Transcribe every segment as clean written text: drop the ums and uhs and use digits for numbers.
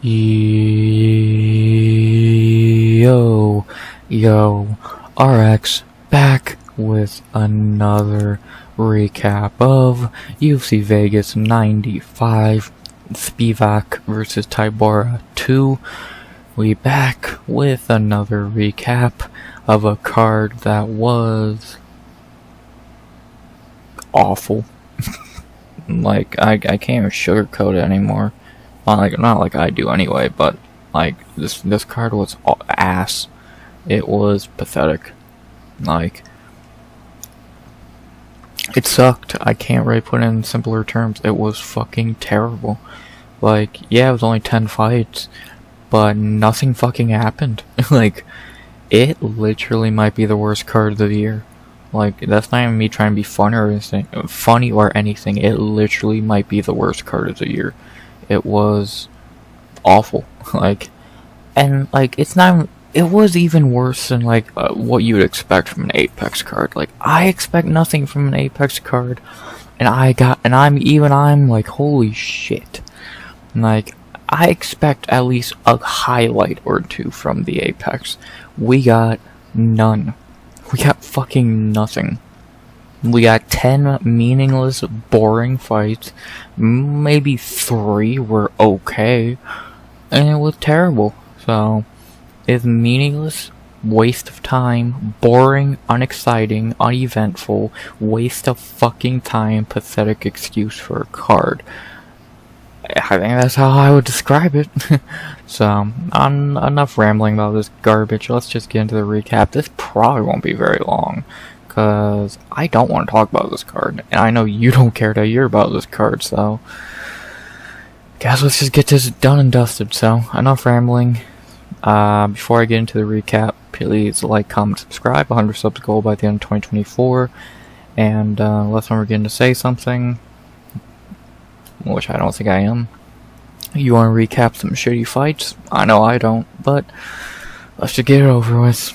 Yo, RX back with another recap of UFC Vegas 95, Spivac versus Tybura 2. We back with another recap of a card that was awful. Like, I can't even sugarcoat it anymore. Not like I do anyway, but like this card was ass. It was pathetic. Like, it sucked. I can't really put it in simpler terms. It was fucking terrible. Like, yeah, it was only 10 fights, but nothing fucking happened. Like, it literally might be the worst card of the year. Like, that's not even me trying to be funny or anything. It literally might be the worst card of the year. It was awful. Like, and like, it was even worse than like what you would expect from an Apex card. Like, I expect nothing from an Apex card, and I'm like, holy shit. Like, I expect at least a highlight or two from the Apex. We got none. We got fucking nothing. We got 10 meaningless, boring fights. Maybe 3 were okay. And it was terrible. So, it's meaningless, waste of time, boring, unexciting, uneventful, waste of fucking time, pathetic excuse for a card. I think that's how I would describe it. So, enough rambling about this garbage. Let's just get into the recap. This probably won't be very long, because I don't want to talk about this card, and I know you don't care to hear about this card, so guys, let's just get this done and dusted. So, enough rambling. Before I get into the recap, please like, comment, subscribe. 100 subs goal by the end of 2024, and unless I'm getting to say something, which I don't think I am. You want to recap some shitty fights? I know I don't, but let's just get it over with.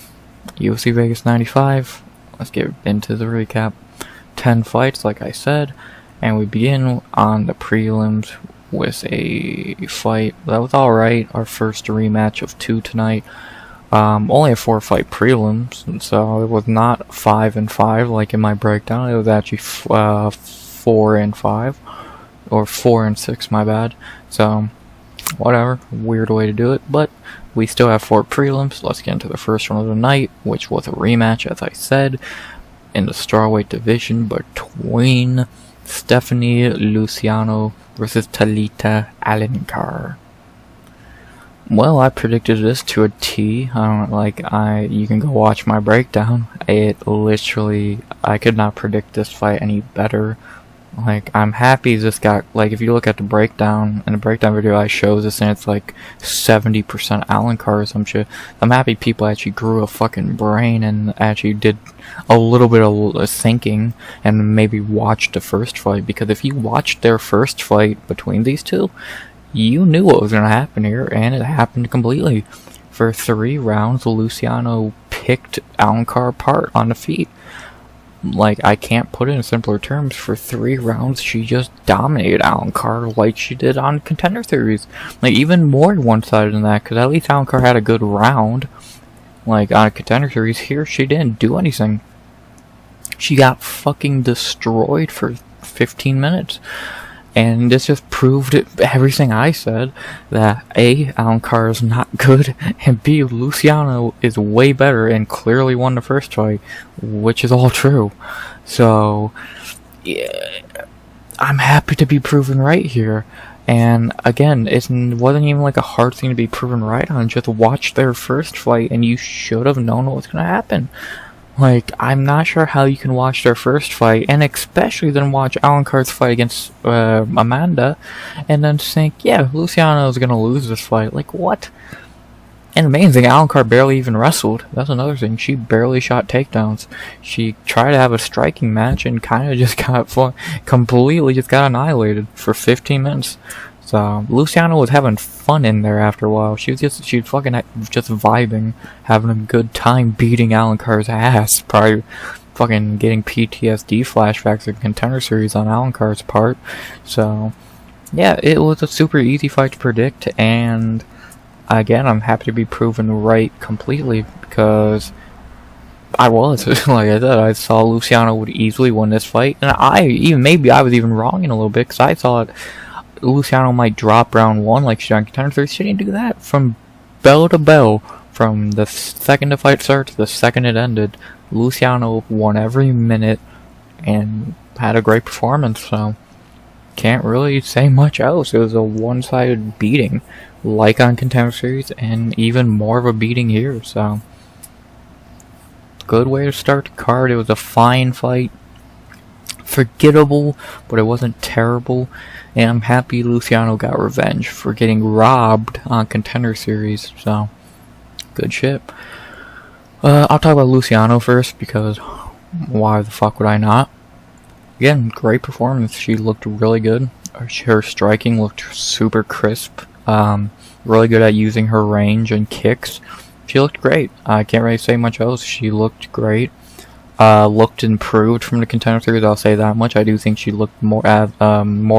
UFC Vegas 95. Let's get into the recap. 10 fights, like I said, and we begin on the prelims with a fight that was alright. Our first rematch of 2 tonight. Only a 4-fight prelims, and so it was not 5-5 like in my breakdown. It was actually 4-5. Or 4-6, my bad. So, whatever. Weird way to do it. But we still have 4 prelims. Let's get into the first one of the night, which was a rematch, as I said, in the strawweight division between Stephanie Luciano versus Talita Alencar. Well, I predicted this to a T. You can go watch my breakdown. It literally, I could not predict this fight any better. Like, I'm happy this got, like, if you look at the breakdown, in the breakdown video I show this, and it's like 70% Alencar or some shit. I'm happy people actually grew a fucking brain and actually did a little bit of thinking and maybe watched the first fight, because if you watched their first fight between these two, you knew what was going to happen here, and it happened completely. For 3 rounds, Luciano picked Alencar apart on the feet. Like, I can't put it in simpler terms. For 3 rounds, she just dominated Alencar like she did on Contender Series. Like, even more one-sided than that, because at least Alencar had a good round. Like, on a Contender Series, here she didn't do anything. She got fucking destroyed for 15 minutes. And this just proved everything I said, that A, Alencar is not good, and B, Luciano is way better and clearly won the first fight, which is all true. So, yeah, I'm happy to be proven right here. And again, it wasn't even like a hard thing to be proven right on. Just watch their first fight and you should have known what was going to happen. Like, I'm not sure how you can watch their first fight, and especially then watch Alencar's fight against Amanda, and then think, yeah, Luciano's gonna lose this fight. Like, what? And the main thing, Alencar barely even wrestled. That's another thing. She barely shot takedowns. She tried to have a striking match and kind of just got completely just got annihilated for 15 minutes. So, Luciano was having fun in there after a while. She was fucking just vibing, having a good time beating Alencar's ass. Probably fucking getting PTSD flashbacks of Contender Series on Alencar's part. So, yeah, it was a super easy fight to predict, and again, I'm happy to be proven right completely, because I was. Like I said, I saw Luciano would easily win this fight, and maybe I was even wrong in a little bit, because I thought Luciano might drop round 1 like she did on Contender Series. She didn't do that. From bell to bell, from the second the fight started to the second it ended, Luciano won every minute and had a great performance, so can't really say much else. It was a one-sided beating, like on Contender Series, and even more of a beating here, so good way to start the card. It was a fine fight. Forgettable, but it wasn't terrible, and I'm happy Luciano got revenge for getting robbed on Contender Series, so good shit. I'll talk about Luciano first, because why the fuck would I not? Again, great performance. She looked really good. Her striking looked super crisp. Really good at using her range and kicks. She looked great. I can't really say much else. She looked great. Looked improved from the Contender Series, I'll say that much. I do think she looked more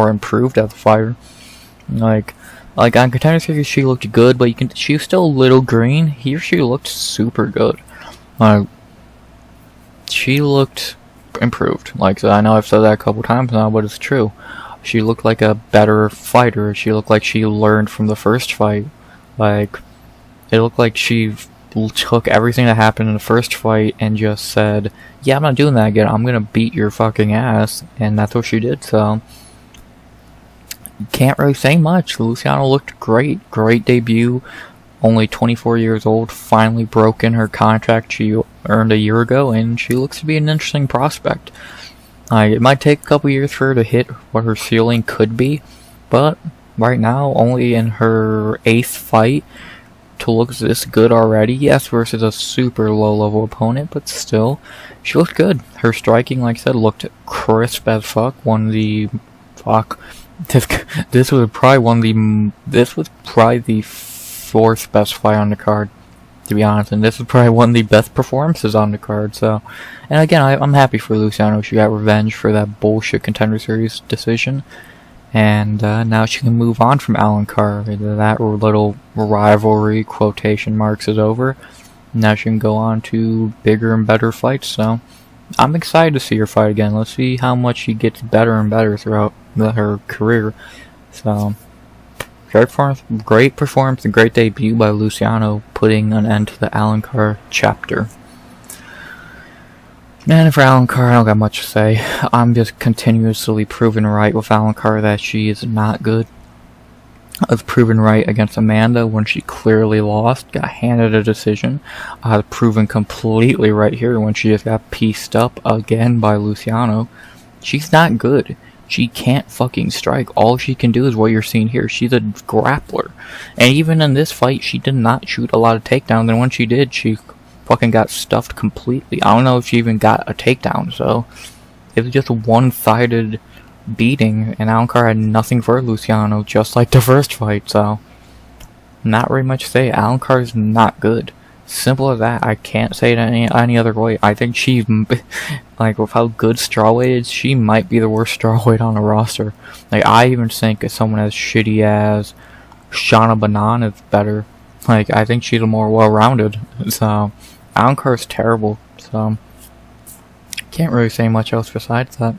improved as a fighter. Like on Contender Series, she looked good, but she was still a little green. Here, she looked super good. She looked improved. Like, I know I've said that a couple times now, but it's true. She looked like a better fighter. She looked like she learned from the first fight. Like, it looked like she took everything that happened in the first fight and just said, yeah, I'm not doing that again. I'm gonna beat your fucking ass. And that's what she did, so can't really say much. Luciano looked great. Great debut. Only 24 years old. Finally broke in her contract she earned a year ago, and she looks to be an interesting prospect. It might take a couple years for her to hit what her ceiling could be, but right now, only in her 8th fight, to look this good already. Yes, versus a super low-level opponent, but still, she looked good. Her striking, like I said, looked crisp as fuck. This was probably the 4th best fight on the card, to be honest, and this was probably one of the best performances on the card. So, and again, I'm happy for Luciano. She got revenge for that bullshit Contender Series decision, and now she can move on from Alencar. That little rivalry, quotation marks, is over. Now she can go on to bigger and better fights, so I'm excited to see her fight again. Let's see how much she gets better and better throughout her career. So, great performance, and great debut by Luciano, putting an end to the Alencar chapter. And for Alencar, I don't got much to say. I'm just continuously proven right with Alencar that she is not good. I was proven right against Amanda when she clearly lost, got handed a decision. I was proven completely right here when she just got pieced up again by Luciano. She's not good. She can't fucking strike. All she can do is what you're seeing here. She's a grappler. And even in this fight, she did not shoot a lot of takedowns. And when she did, she fucking got stuffed completely. I don't know if she even got a takedown. So, it was just a one-sided beating. And Alencar had nothing for Luciano, just like the first fight. So, not very much to say. Alencar is not good. Simple as that. I can't say it any other way. I think she's, like, with how good strawweight is, she might be the worst strawweight on the roster. Like, I even think if someone as shitty as Shauna Banan is better. Like, I think she's more well-rounded. So, Alencar is terrible. So, can't really say much else besides that.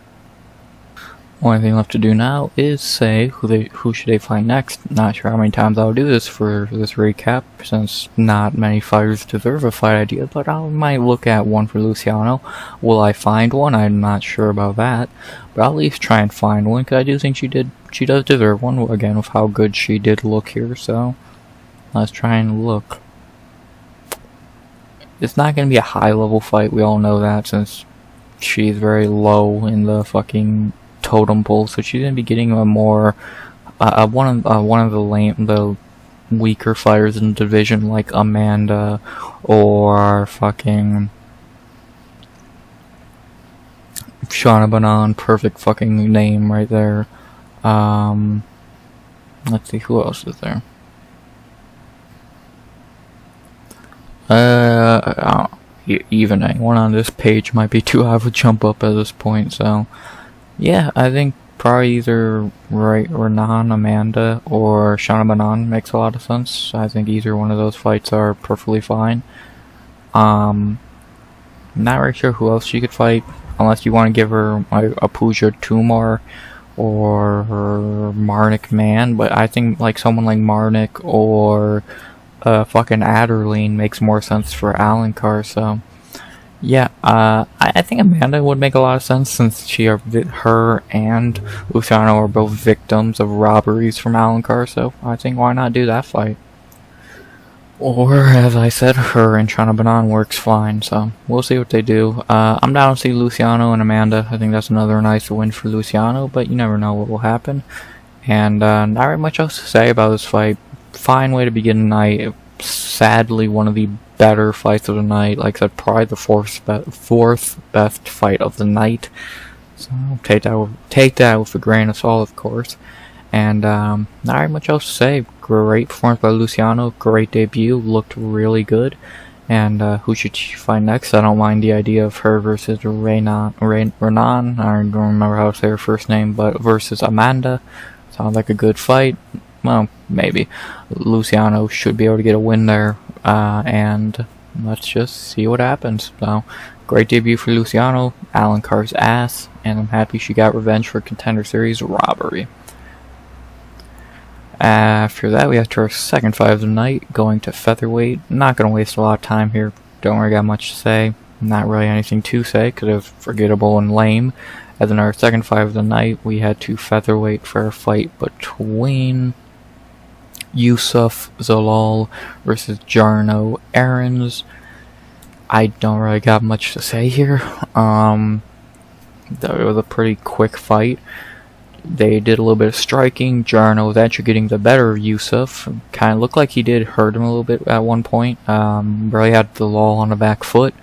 Only thing left to do now is say who should they fight next. Not sure how many times I'll do this for this recap, since not many fighters deserve a fight idea, but I might look at one for Luciano. Will I find one? I'm not sure about that, but I'll at least try and find one, because I do think she does deserve one, again, with how good she did look here, so let's try and look. It's not going to be a high-level fight, we all know that, since she's very low in the fucking totem pole, so she's gonna be getting a more one of the weaker fighters in the division, like Amanda or fucking Shauna Banan. Perfect fucking name right there. Let's see, who else is there? Even anyone on this page might be too high to jump up at this point, so yeah, I think probably either Renan, Amanda, or Shana Banan makes a lot of sense. I think either one of those fights are perfectly fine. Not really sure who else she could fight, unless you want to give her like a Pooja Tumar or Marnik Man, but I think like someone like Marnik or fucking Adderline makes more sense for Alencar, so yeah, I think Amanda would make a lot of sense since her and Luciano are both victims of robberies from Alencar, so I think why not do that fight? Or, as I said, her and Chana Banan works fine, so we'll see what they do. I'm down to see Luciano and Amanda. I think that's another nice win for Luciano, but you never know what will happen. And not very much else to say about this fight. Fine way to begin the night. Sadly, one of the better fights of the night. Like I said, probably the fourth best fight of the night. So take that with a grain of salt, of course. And not very much else to say. Great performance by Luciano. Great debut. Looked really good. And who should she fight next? I don't mind the idea of her versus Renan. I don't remember how to say her first name, but versus Amanda. Sounds like a good fight. Well, maybe. Luciano should be able to get a win there. And let's just see what happens. So, great debut for Luciano. Alencar's ass. And I'm happy she got revenge for Contender Series robbery. After that, we have to our second fight of the night, going to featherweight. Not going to waste a lot of time here. Don't really got much to say. Not really anything to say, because it was forgettable and lame. As in our second fight of the night, we had to featherweight for a fight between Youssef, Zalal versus Jarno, Errens. I don't really got much to say here. It was a pretty quick fight. They did a little bit of striking. Jarno was actually getting the better of Youssef. Kind of looked like he did hurt him a little bit at one point. Really had Zalal on the back foot.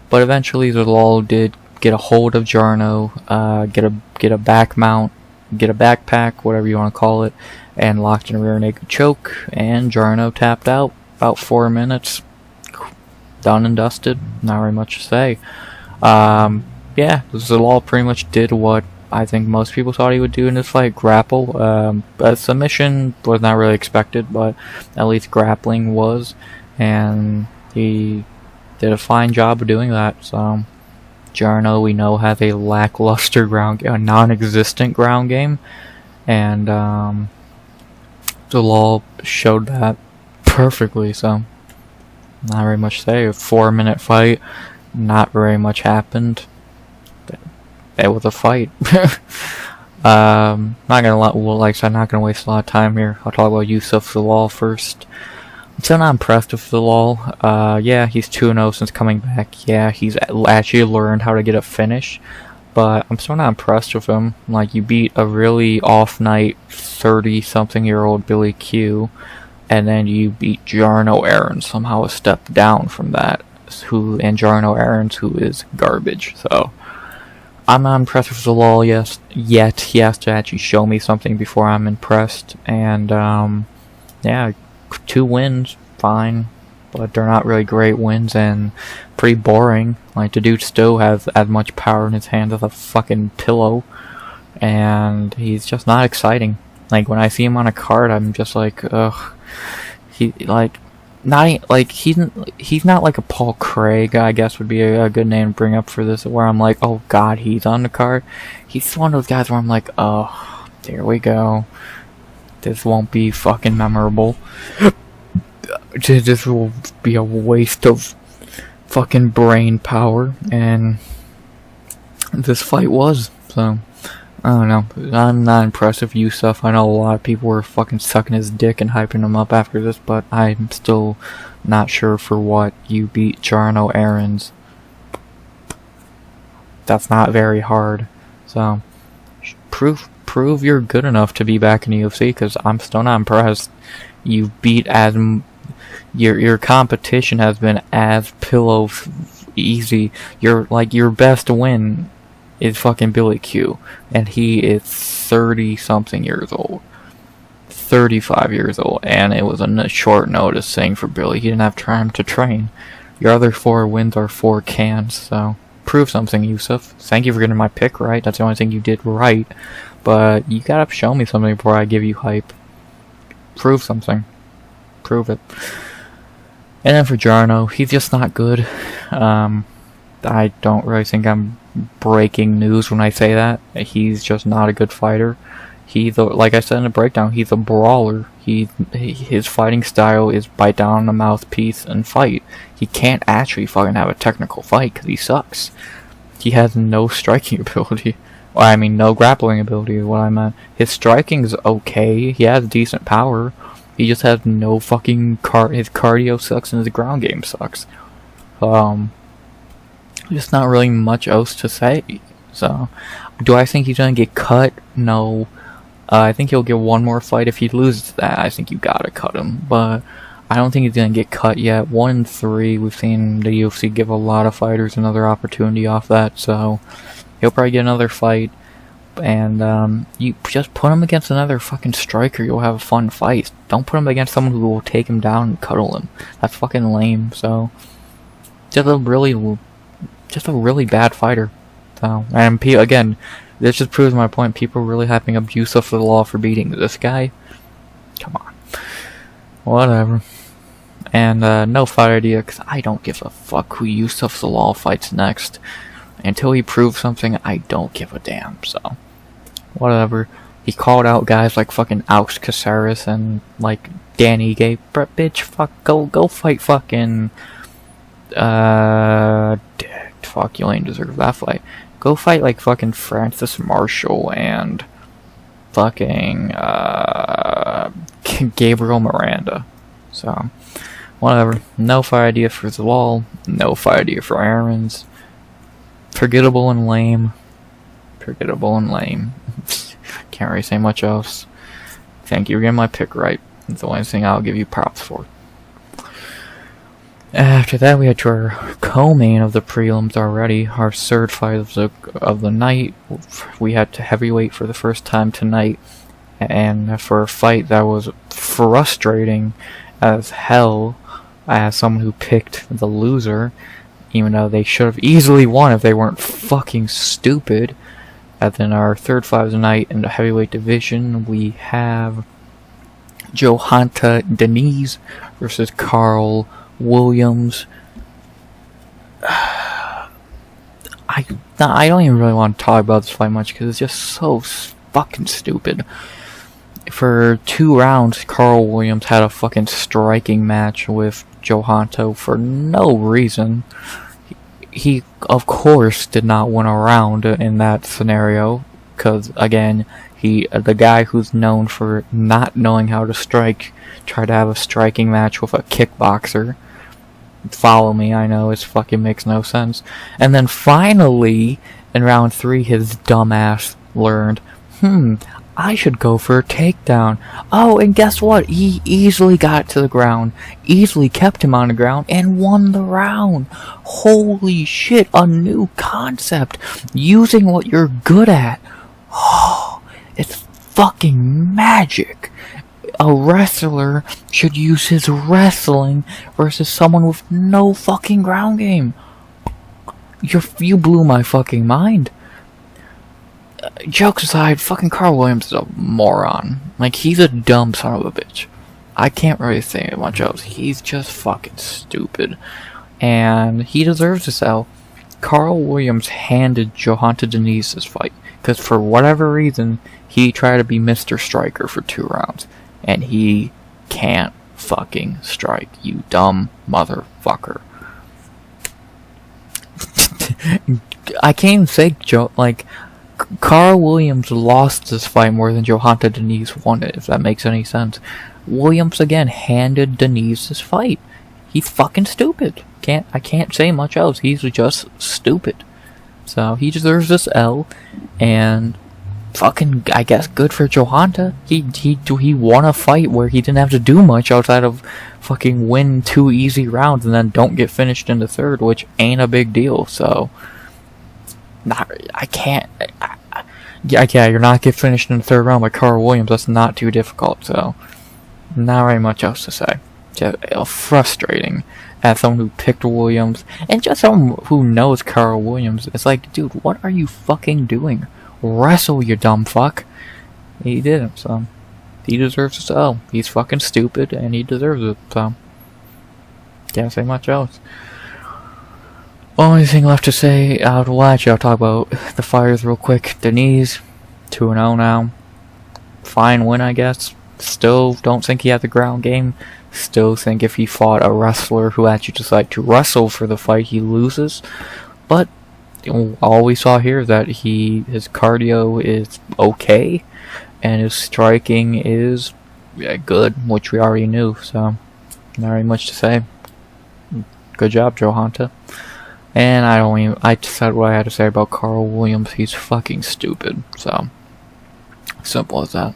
But eventually Zalal did get a hold of Jarno, get a back mount, get a backpack, whatever you want to call it, and locked in a rear naked choke. And Jarno tapped out. About 4 minutes. Done and dusted. Not very much to say. Yeah, Zalal pretty much did what I think most people thought he would do in this fight, grapple. A submission was not really expected, but at least grappling was, and he did a fine job of doing that. So Jarno, we know, has a lackluster a non-existent ground game, and Zalal showed that perfectly. So not very much to say. A 4-minute fight, not very much happened. It was a fight. Not gonna like I said, not gonna waste a lot of time here. I'll talk about Youssef Zalal first. I'm still not impressed with Zalal. Yeah, he's 2-0 since coming back. Yeah, he's actually learned how to get a finish. But I'm still not impressed with him. Like, you beat a really off night 30-something-year-old Billy Q, and then you beat Jarno Errens, somehow a step down from that. And Jarno Errens, who is garbage. So I'm not impressed with Zalal yet. He has to actually show me something before I'm impressed. And, yeah, 2 wins, fine. But they're not really great wins and pretty boring. Like, the dude still has as much power in his hands as a fucking pillow. And he's just not exciting. Like, when I see him on a card, I'm just like, ugh. He's not like a Paul Craig, I guess would be a good name to bring up for this, where I'm like, oh god, he's on the card. He's one of those guys where I'm like, oh, there we go. This won't be fucking memorable. This will be a waste of fucking brain power, and this fight was, so I don't know. I'm not impressed with Youssef. I know a lot of people were fucking sucking his dick and hyping him up after this, but I'm still not sure for what you beat Jarno Errens. That's not very hard. So, prove you're good enough to be back in the UFC, because I'm still not impressed. You beat your competition has been as pillow easy. Your best win is fucking Billy Q, and he is 30-something years old. 35 years old, and it was a short notice thing for Billy. He didn't have time to train. Your other 4 wins are 4 cans, so prove something, Youssef. Thank you for getting my pick right. That's the only thing you did right. But you gotta show me something before I give you hype. Prove something. Prove it. And then for Jarno, he's just not good. I don't really think I'm breaking news when I say that. He's just not a good fighter. Like I said in the breakdown, he's a brawler. His fighting style is bite down on the mouthpiece and fight. He can't actually fucking have a technical fight because he sucks. He has no striking ability. Well, I mean, no grappling ability is what I meant. His striking's okay. He has decent power. He just has no fucking his cardio sucks and his ground game sucks. Just not really much else to say. So, do I think he's gonna get cut? No. I think he'll get one more fight. If he loses that, I think you gotta cut him. But I don't think he's gonna get cut yet. 1-3, we've seen the UFC give a lot of fighters another opportunity off that. So he'll probably get another fight. And you just put him against another fucking striker. You'll have a fun fight. Don't put him against someone who will take him down and cuddle him. That's fucking lame. So just a really bad fighter. So, and again, this just proves my point. People are really hyping up Youssef Zalal for beating this guy. Come on. Whatever. And no fight idea, because I don't give a fuck who Youssef Zalal fights next. Until he proves something, I don't give a damn. So, whatever. He called out guys like fucking Alex Caceres and like Danny Gay. Bitch, fuck, go fight fucking. Fuck, you ain't deserve that fight. Go fight like fucking Francis Marshall and fucking Gabriel Miranda. So, whatever. No fight idea for Zalal. No fight idea for Errens. Forgettable and lame. Forgettable and lame. Can't really say much else. Thank you for getting my pick right. It's the only thing I'll give you props for. After that, we had to our co-main of the prelims already, our third fight of the night. We had to heavyweight for the first time tonight, and for a fight that was frustrating as hell, as someone who picked the loser, even though they should have easily won if they weren't fucking stupid. And then our third fight of the night in the heavyweight division, we have Jhonata Diniz versus Karl Williams. I don't even really want to talk about this fight much because it's just so fucking stupid. For 2 rounds, Karl Williams had a fucking striking match with Jhonata for no reason. He of course did not win a round in that scenario because, again, the guy who's known for not knowing how to strike tried to have a striking match with a kickboxer. Follow me, I know, it fucking makes no sense. And then finally, in round 3, his dumbass learned, I should go for a takedown. Oh, and guess what? He easily got to the ground, easily kept him on the ground, and won the round. Holy shit, a new concept. Using what you're good at. Oh, it's fucking magic. A wrestler should use his wrestling versus someone with no fucking ground game. You blew my fucking mind. Jokes aside, fucking Karl Williams is a moron. Like, he's a dumb son of a bitch. I can't really say much else. He's just fucking stupid. And he deserves this L. Karl Williams handed Jhonata Diniz this fight. Because for whatever reason, he tried to be Mr. Striker for 2 rounds. And he can't fucking strike, you dumb motherfucker. I can't even say Karl Williams lost this fight more than Jhonata Diniz won it, if that makes any sense. Williams again handed Diniz this fight. He's fucking stupid. I can't say much else. He's just stupid. So he deserves this L, and fucking, I guess, good for Jhonata. He won a fight where he didn't have to do much outside of fucking win 2 easy rounds and then don't get finished in the third, which ain't a big deal. So, you're not get finished in the third round by Karl Williams. That's not too difficult. So, not very much else to say. Just frustrating. As someone who picked Williams, and just someone who knows Karl Williams, it's like, dude, what are you fucking doing? Wrestle, you dumb fuck. He didn't, so he deserves it. So he's fucking stupid, and he deserves it. So can't say much else. Only thing left to say, I'll talk about the fighters real quick. Diniz, 2-0 now. Fine win, I guess. Still don't think he had the ground game. Still think if he fought a wrestler who actually decided to wrestle for the fight, he loses. But all we saw here is that his cardio is okay, and his striking is good, which we already knew. So not really much to say. Good job, Jhonata. And I said what I had to say about Karl Williams. He's fucking stupid. So simple as that.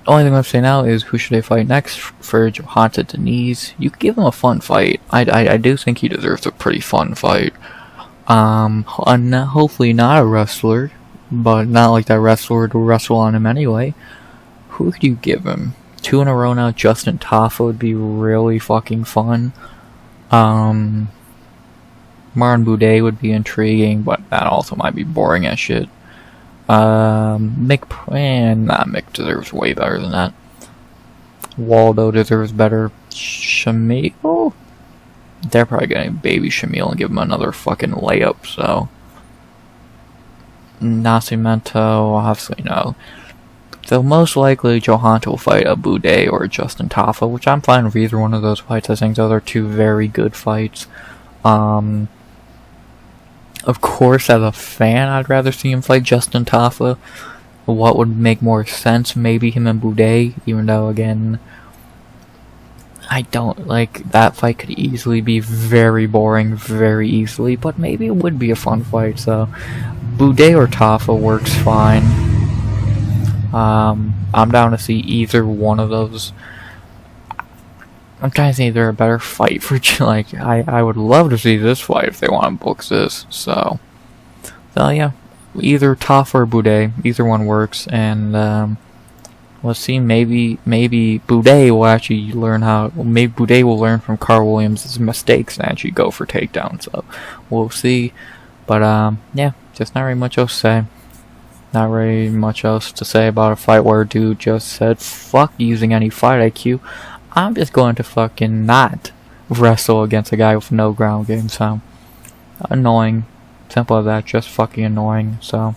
The only thing I have to say now is who should I fight next for Jhonata Diniz. You could give him a fun fight. I do think he deserves a pretty fun fight. Hopefully not a wrestler, but not like that wrestler to wrestle on him anyway. Who could you give him? 2 in a row now. Justin Tafa would be really fucking fun. Martin Boudet would be intriguing, but that also might be boring as shit. Mick deserves way better than that. Waldo deserves better. Shamil? They're probably gonna baby Shamil and give him another fucking layup, so. Nascimento, obviously no. So most likely Jhonata will fight a Boudet or a Justin Tafa, which I'm fine with either one of those fights. I think those are 2 very good fights. Of course, as a fan, I'd rather see him fight Justin Tafa. What would make more sense? Maybe him and Boudet, even though, again, I don't like that fight. Could easily be very boring, very easily, but maybe it would be a fun fight. So, Boudet or Tafa works fine. I'm down to see either one of those. I'm trying to think they're a better fight for, like, I would love to see this fight if they want to book this, so yeah, either Tafa or Boudet, either one works, and, let's see, maybe Boudet will actually maybe Boudet will learn from Karl Williams' mistakes and actually go for takedowns, so we'll see, but, yeah, just not really much else to say. Not really much else to say about a fight where a dude just said, fuck using any fight IQ. I'm just going to fucking not wrestle against a guy with no ground game, so annoying. Simple as that, just fucking annoying, so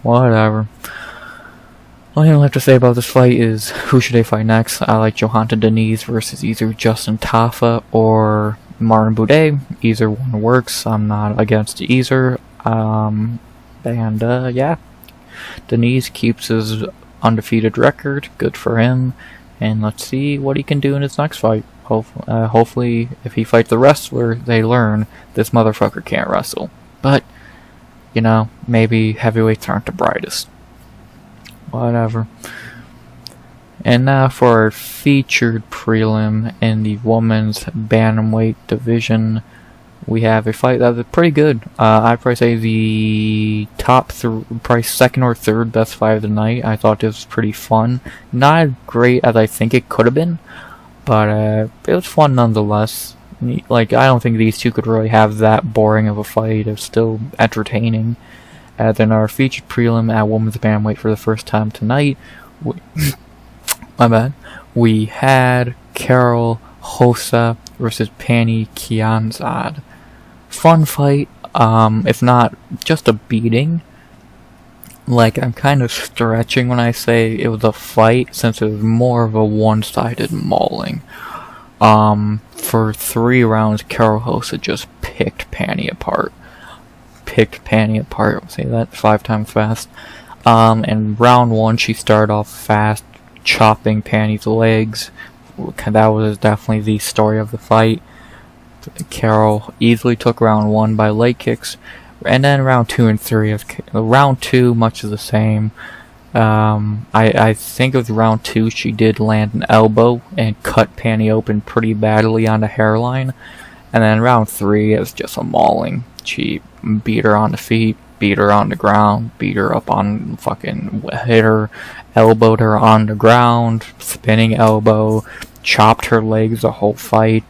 whatever. All I have to say about this fight is who should I fight next? I like Jhonata Diniz versus either Justin Tafa or Martin Boudet. Either one works. I'm not against either. Yeah. Diniz keeps his undefeated record. Good for him. And let's see what he can do in his next fight. Hopefully, if he fights the wrestler, they learn this motherfucker can't wrestle. But, you know, maybe heavyweights aren't the brightest. Whatever. And now for our featured prelim in the women's bantamweight division. We have a fight that was pretty good. I'd probably say the top probably second or third best fight of the night. I thought this was pretty fun. Not as great as I think it could have been, but it was fun nonetheless. Like, I don't think these two could really have that boring of a fight. It was still entertaining. And then our featured prelim at women's bantamweight for the first time tonight. My bad. We had Karol Rosa versus Pannie Kianzad. Fun fight, if not just a beating. Like, I'm kind of stretching when I say it was a fight, since it was more of a one-sided mauling. For 3 rounds, Karol Rosa just picked Pannie apart. I'll say that 5 times fast. And round 1, she started off fast, chopping Pannie's legs. That was definitely the story of the fight. Karol easily took round 1 by leg kicks, and then round 2 and 3. Round 2, much of the same. I think it was round 2 she did land an elbow and cut Pannie open pretty badly on the hairline, and then round 3 it was just a mauling. She beat her on the feet, beat her on the ground, beat her up on hit her, elbowed her on the ground, spinning elbow, chopped her legs the whole fight.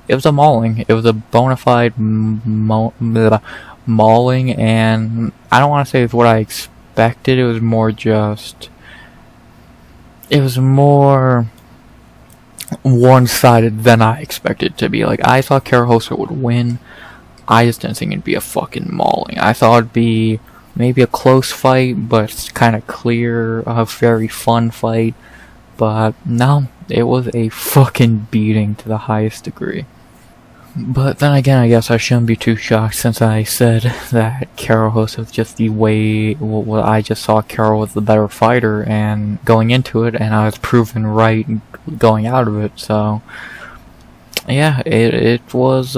It was a mauling. It was a bona fide mauling, and I don't want to say it's what I expected. It was more just... It was more one-sided than I expected it to be. Like, I thought Karol Rosa would win. I just didn't think it'd be a fucking mauling. I thought it'd be maybe a close fight, but kind of clear, a very fun fight. But no, it was a fucking beating to the highest degree. But then again, I guess I shouldn't be too shocked since I said that Karol Rosa was just the way, well, I just saw Karol was the better fighter and going into it, and I was proven right going out of it. So yeah, it was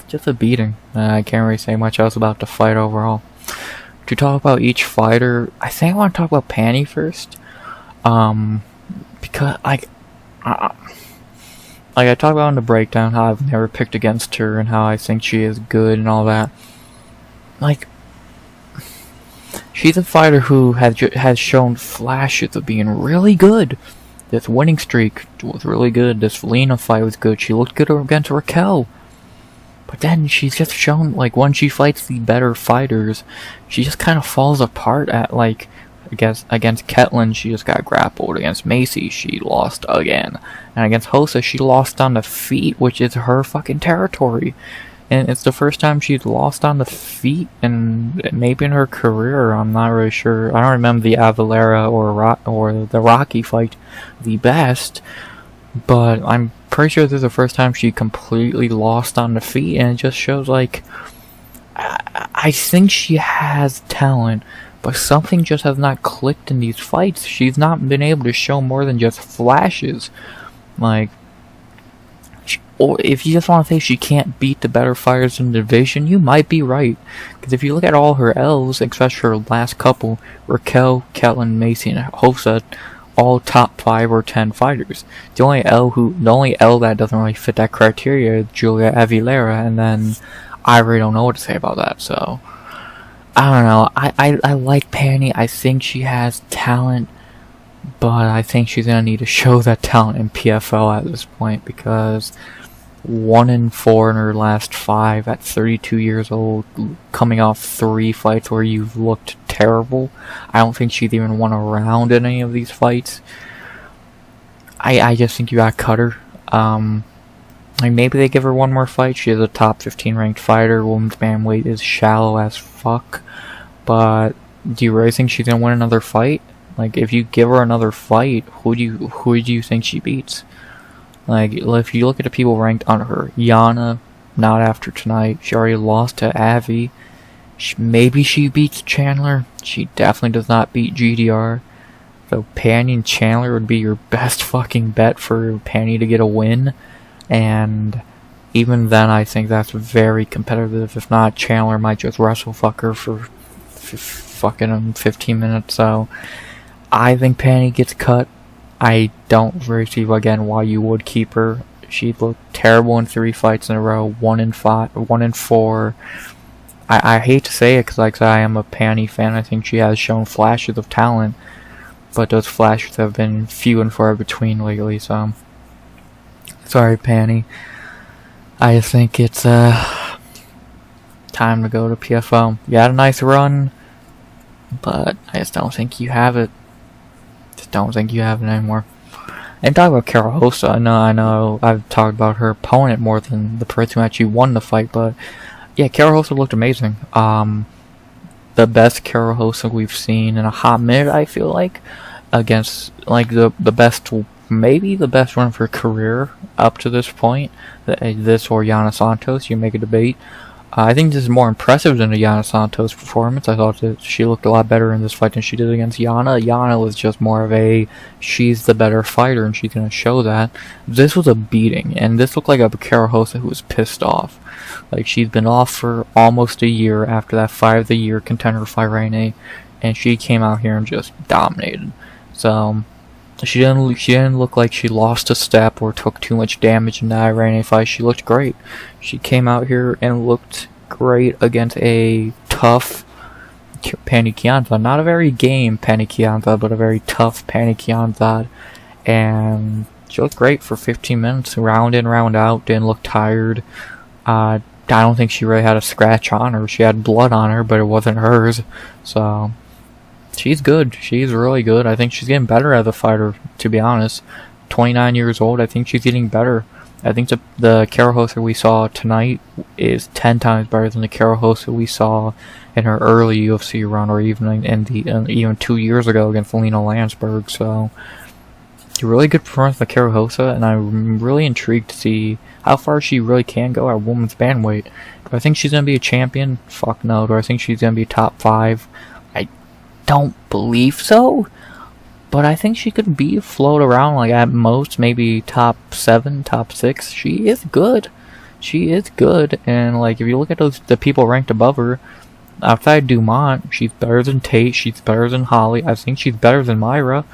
just a beating. I can't really say much else about the fight overall. To talk about each fighter, I think I want to talk about Pannie first, because like I talked about in the breakdown, how I've never picked against her and how I think she is good and all that. Like, she's a fighter who has shown flashes of being really good. This winning streak was really good. This Lena fight was good. She looked good against Raquel. But then she's just shown, like, when she fights the better fighters, she just kind of falls apart at, like, against Ketlin, she just got grappled. Against Macy, she lost again. And against Rosa, she lost on the feet, which is her fucking territory. And it's the first time she's lost on the feet, and maybe in her career, I'm not really sure. I don't remember the Avalera or the Rocky fight the best, but I'm pretty sure this is the first time she completely lost on the feet, and it just shows, like, I think she has talent, but something just has not clicked in these fights. She's not been able to show more than just flashes. Like, or if you just want to say she can't beat the better fighters in the division, you might be right. Because if you look at all her L's, especially her last couple, Raquel, Ketlin, Macy, and Rosa, all top 5 or 10 fighters. The only L that doesn't really fit that criteria is Julia Aguilera, and then I really don't know what to say about that. So I don't know. I like Pannie. I think she has talent, but I think she's gonna need to show that talent in PFL at this point, because 1-4 in her last 5 at 32 years old, coming off 3 fights where you've looked terrible. I don't think she's even won a round in any of these fights. I just think you gotta cut her. Like, maybe they give her one more fight. She is a top 15 ranked fighter. Women's bantamweight is shallow as fuck. But do you really think she's gonna win another fight? Like, if you give her another fight, who do you think she beats? Like, if you look at the people ranked under her, Yana, not after tonight. She already lost to Avi. Maybe she beats Chandler. She definitely does not beat GDR. So Pannie and Chandler would be your best fucking bet for Pannie to get a win. And even then, I think that's very competitive. If not, Chandler might just wrestle fuck her for fucking 15 minutes. So I think Pannie gets cut. I don't really see again why you would keep her. She looked terrible in 3 fights in a row. 1-5, 1-4. I hate to say it because, like I said, I am a Pannie fan. I think she has shown flashes of talent, but those flashes have been few and far between lately. So sorry, Pannie. I just think it's time to go to PFL. You had a nice run, but I just don't think you have it. Just don't think you have it anymore. And talk about Karol Rosa. I know I've talked about her opponent more than the person who actually won the fight, but yeah, Karol Rosa looked amazing. The best Karol Rosa we've seen in a hot minute, I feel like, against like the best, maybe the best one of her career up to this point. This or Yana Santos, you make a debate. I think this is more impressive than the Yana Santos performance. I thought that she looked a lot better in this fight than she did against Yana. Yana was just more of a, she's the better fighter and she's going to show that. This was a beating, and this looked like a Karol Rosa who was pissed off. Like, she's been off for almost a year after that fight of the year contender fight Irene, and she came out here and just dominated. So she didn't look like she lost a step or took too much damage in that Irene fight. She looked great. She came out here and looked great against a tough Pannie Kianzad. Not a very game Pannie Kianzad, but a very tough Pannie Kianzad. and she looked great for 15 minutes, round in, round out, didn't look tired. I don't think she really had a scratch on her. She had blood on her, but it wasn't hers. So, she's good. She's really good. I think she's getting better as a fighter, to be honest. 29 years old, I think she's getting better. I think the Karol Rosa we saw tonight is 10 times better than the Karol Rosa we saw in her early UFC run, or even even 2 years ago against Lena Landsberg. So, it's a really good performance by Karol Rosa, and I'm really intrigued to see how far she really can go at women's bantamweight. Do I think she's going to be a champion? Fuck no. Do I think she's going to be top 5? I don't believe so. But I think she could float around, like, at most, maybe top 7, top 6. She is good. She is good. And, like, if you look at the people ranked above her, outside Dumont, she's better than Tate. She's better than Holly. I think she's better than Myra.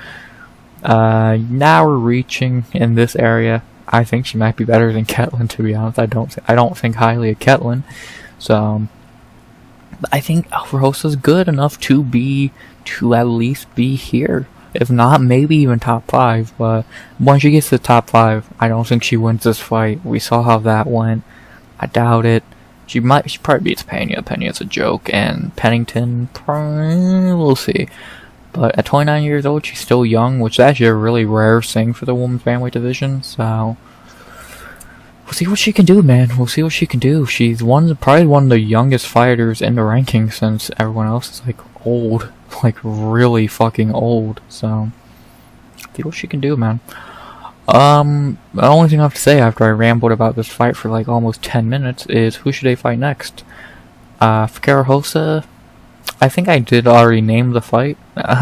Now we're reaching in this area. I think she might be better than Ketlin, to be honest. I don't think highly of Ketlin. So, I think Rosa's good enough to at least be here. If not, maybe even top 5. But once she gets to the top 5, I don't think she wins this fight. We saw how that went. I doubt it. She probably beats Pannie. Pannie's a joke, and Pennington, we'll see. But at 29 years old, she's still young, which is actually a really rare thing for the women's bantamweight division. So, we'll see what she can do, man. We'll see what she can do. She's probably one of the youngest fighters in the rankings, since everyone else is, like, old. Like, really fucking old. So, see what she can do, man. The only thing I have to say after I rambled about this fight for, like, almost 10 minutes is, who should they fight next? For Karol Rosa, I think I did already name the fight,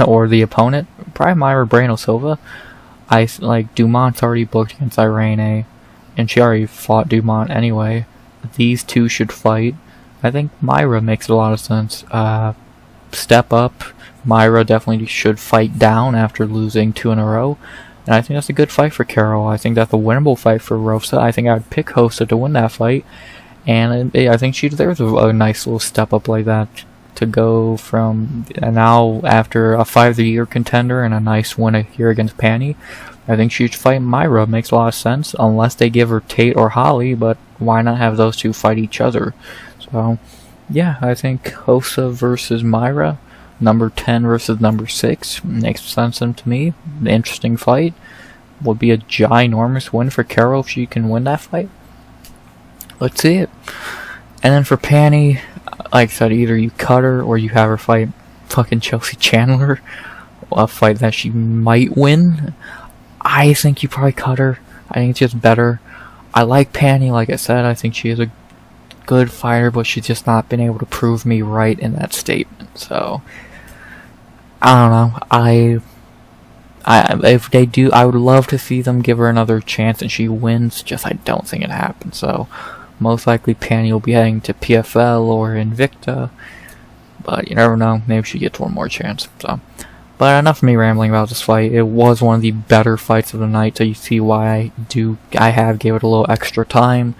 or the opponent. Probably Myra Brano Silva. Dumont's already booked against Irene, and she already fought Dumont anyway. These two should fight. I think Myra makes a lot of sense. Step up. Myra definitely should fight down after losing 2 in a row. And I think that's a good fight for Karol. I think that's a winnable fight for Rosa. I think I would pick Rosa to win that fight. And I think she deserves a nice little step up like that. To go from now after a 5-year contender and a nice win here against Pannie. I think she should fight Myra. Makes a lot of sense. Unless they give her Tate or Holly. But why not have those two fight each other? So, yeah, I think Rosa versus Myra. Number 10 versus number 6 makes sense to me. An interesting fight. Would be a ginormous win for Karol if she can win that fight. Let's see it. And then for Pannie, like I said, either you cut her or you have her fight fucking Chelsea Chandler. A fight that she might win. I think you probably cut her. I think it's just better. I like Pannie, like I said. I think she is a good fighter, but she's just not been able to prove me right in that statement. So, I don't know. If they do, I would love to see them give her another chance and she wins. Just I don't think it happens. So, most likely Pannie will be heading to PFL or Invicta. But you never know. Maybe she gets one more chance. So, but enough of me rambling about this fight. It was one of the better fights of the night. So you see why I have gave it a little extra time.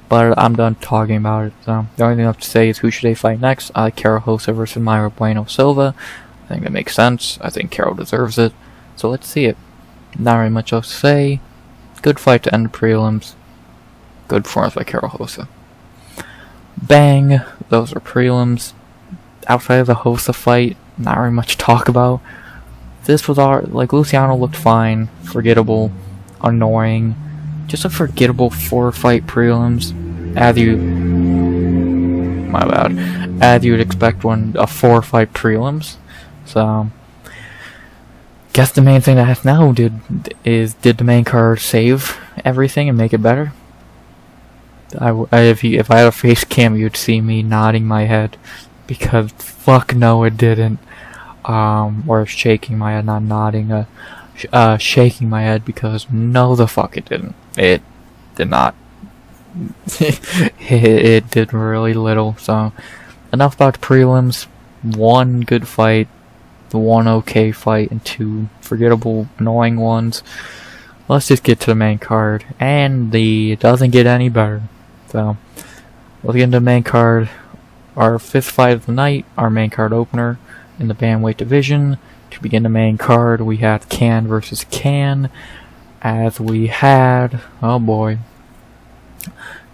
But I'm done talking about it. So the only thing I have to say is who should they fight next? I like Karol Rosa versus Myra Bueno Silva. I think that makes sense. I think Karol deserves it. So let's see it. Not really much else to say. Good fight to end the prelims. Good performance by Karol Rosa. Bang! Those are prelims. Outside of the Rosa fight, not really much to talk about. This was Luciano looked fine, forgettable, annoying. Just a forgettable 4-fight prelims. As you'd expect a 4-fight prelims. So, guess the main thing that has now did the main card save everything and make it better? If I had a face cam, you'd see me nodding my head because fuck no, it didn't. Or shaking my head, not nodding. Shaking my head because no, the fuck it didn't. It did not. it did really little. So, enough about the prelims. 1 good fight, 1 okay fight, and 2 forgettable, annoying ones. Let's just get to the main card, and it doesn't get any better. So, let's get into the main card. Our 5th fight of the night, our main card opener in the bantamweight division. To begin the main card, we had Can versus Can. as we had, oh boy,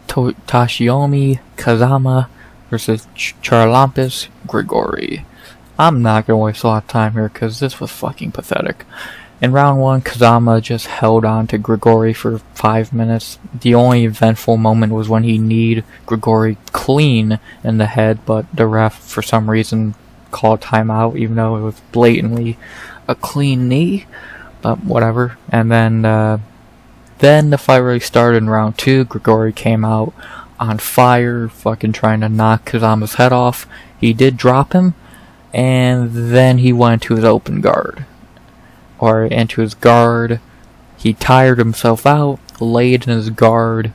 Toshiomi Kazama versus Charalampos Grigoriou. I'm not gonna waste a lot of time here because this was fucking pathetic. In round 1, Kazama just held on to Grigoriou for 5 minutes. The only eventful moment was when he kneed Grigoriou clean in the head, but the ref, for some reason, called timeout, even though it was blatantly a clean knee. But whatever. And then the fight really started in round 2. Grigoriou came out on fire, fucking trying to knock Kazama's head off. He did drop him, and then he went to his open guard. Or into his guard. He tired himself out, laid in his guard,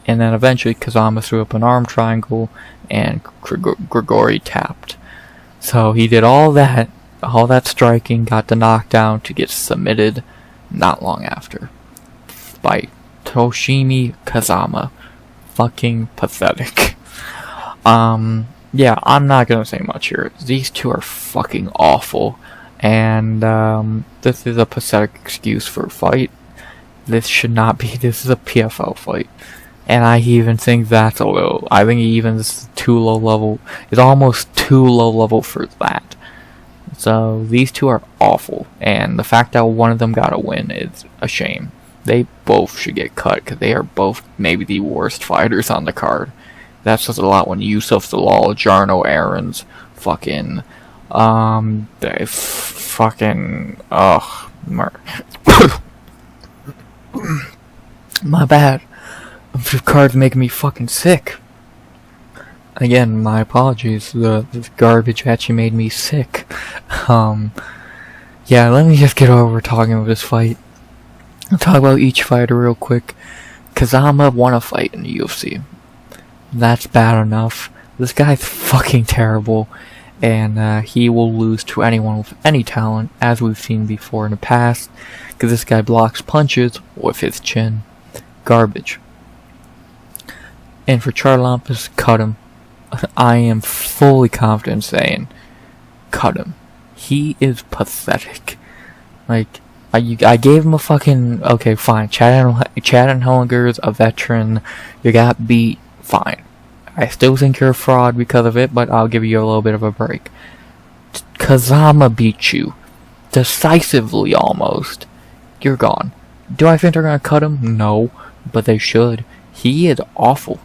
and then eventually Kazama threw up an arm triangle, and Grigoriou tapped. So he did all that striking, got the knockdown to get submitted not long after by Toshiomi Kazama. Fucking pathetic. Yeah, I'm not gonna say much here. These two are fucking awful. And this is a pathetic excuse for a fight. This should not be. This is a PFL fight. And I even think that's a little. I think even this is too low level. It's almost too low level for that. So these two are awful. And the fact that one of them got a win is a shame. They both should get cut because they are both maybe the worst fighters on the card. That says a lot when Youssef, Zalal, Jarno, Errens, fucking. They fucking. Ugh. My bad. The card's making me fucking sick. Again, my apologies. This garbage actually made me sick. Yeah, let me just get over talking about this fight. I'll talk about each fighter real quick. Kazama won a fight in the UFC. That's bad enough. This guy's fucking terrible. And he will lose to anyone with any talent, as we've seen before in the past, because this guy blocks punches with his chin. Garbage. And for Charalampos, cut him. I am fully confident saying, cut him. He is pathetic. Like, I gave him a fucking, okay, fine, Chad and Hollinger's a veteran, you got beat, fine. I still think you're a fraud because of it, but I'll give you a little bit of a break. Kazama beat you. Decisively, almost. You're gone. Do I think they're gonna cut him? No. But they should. He is awful.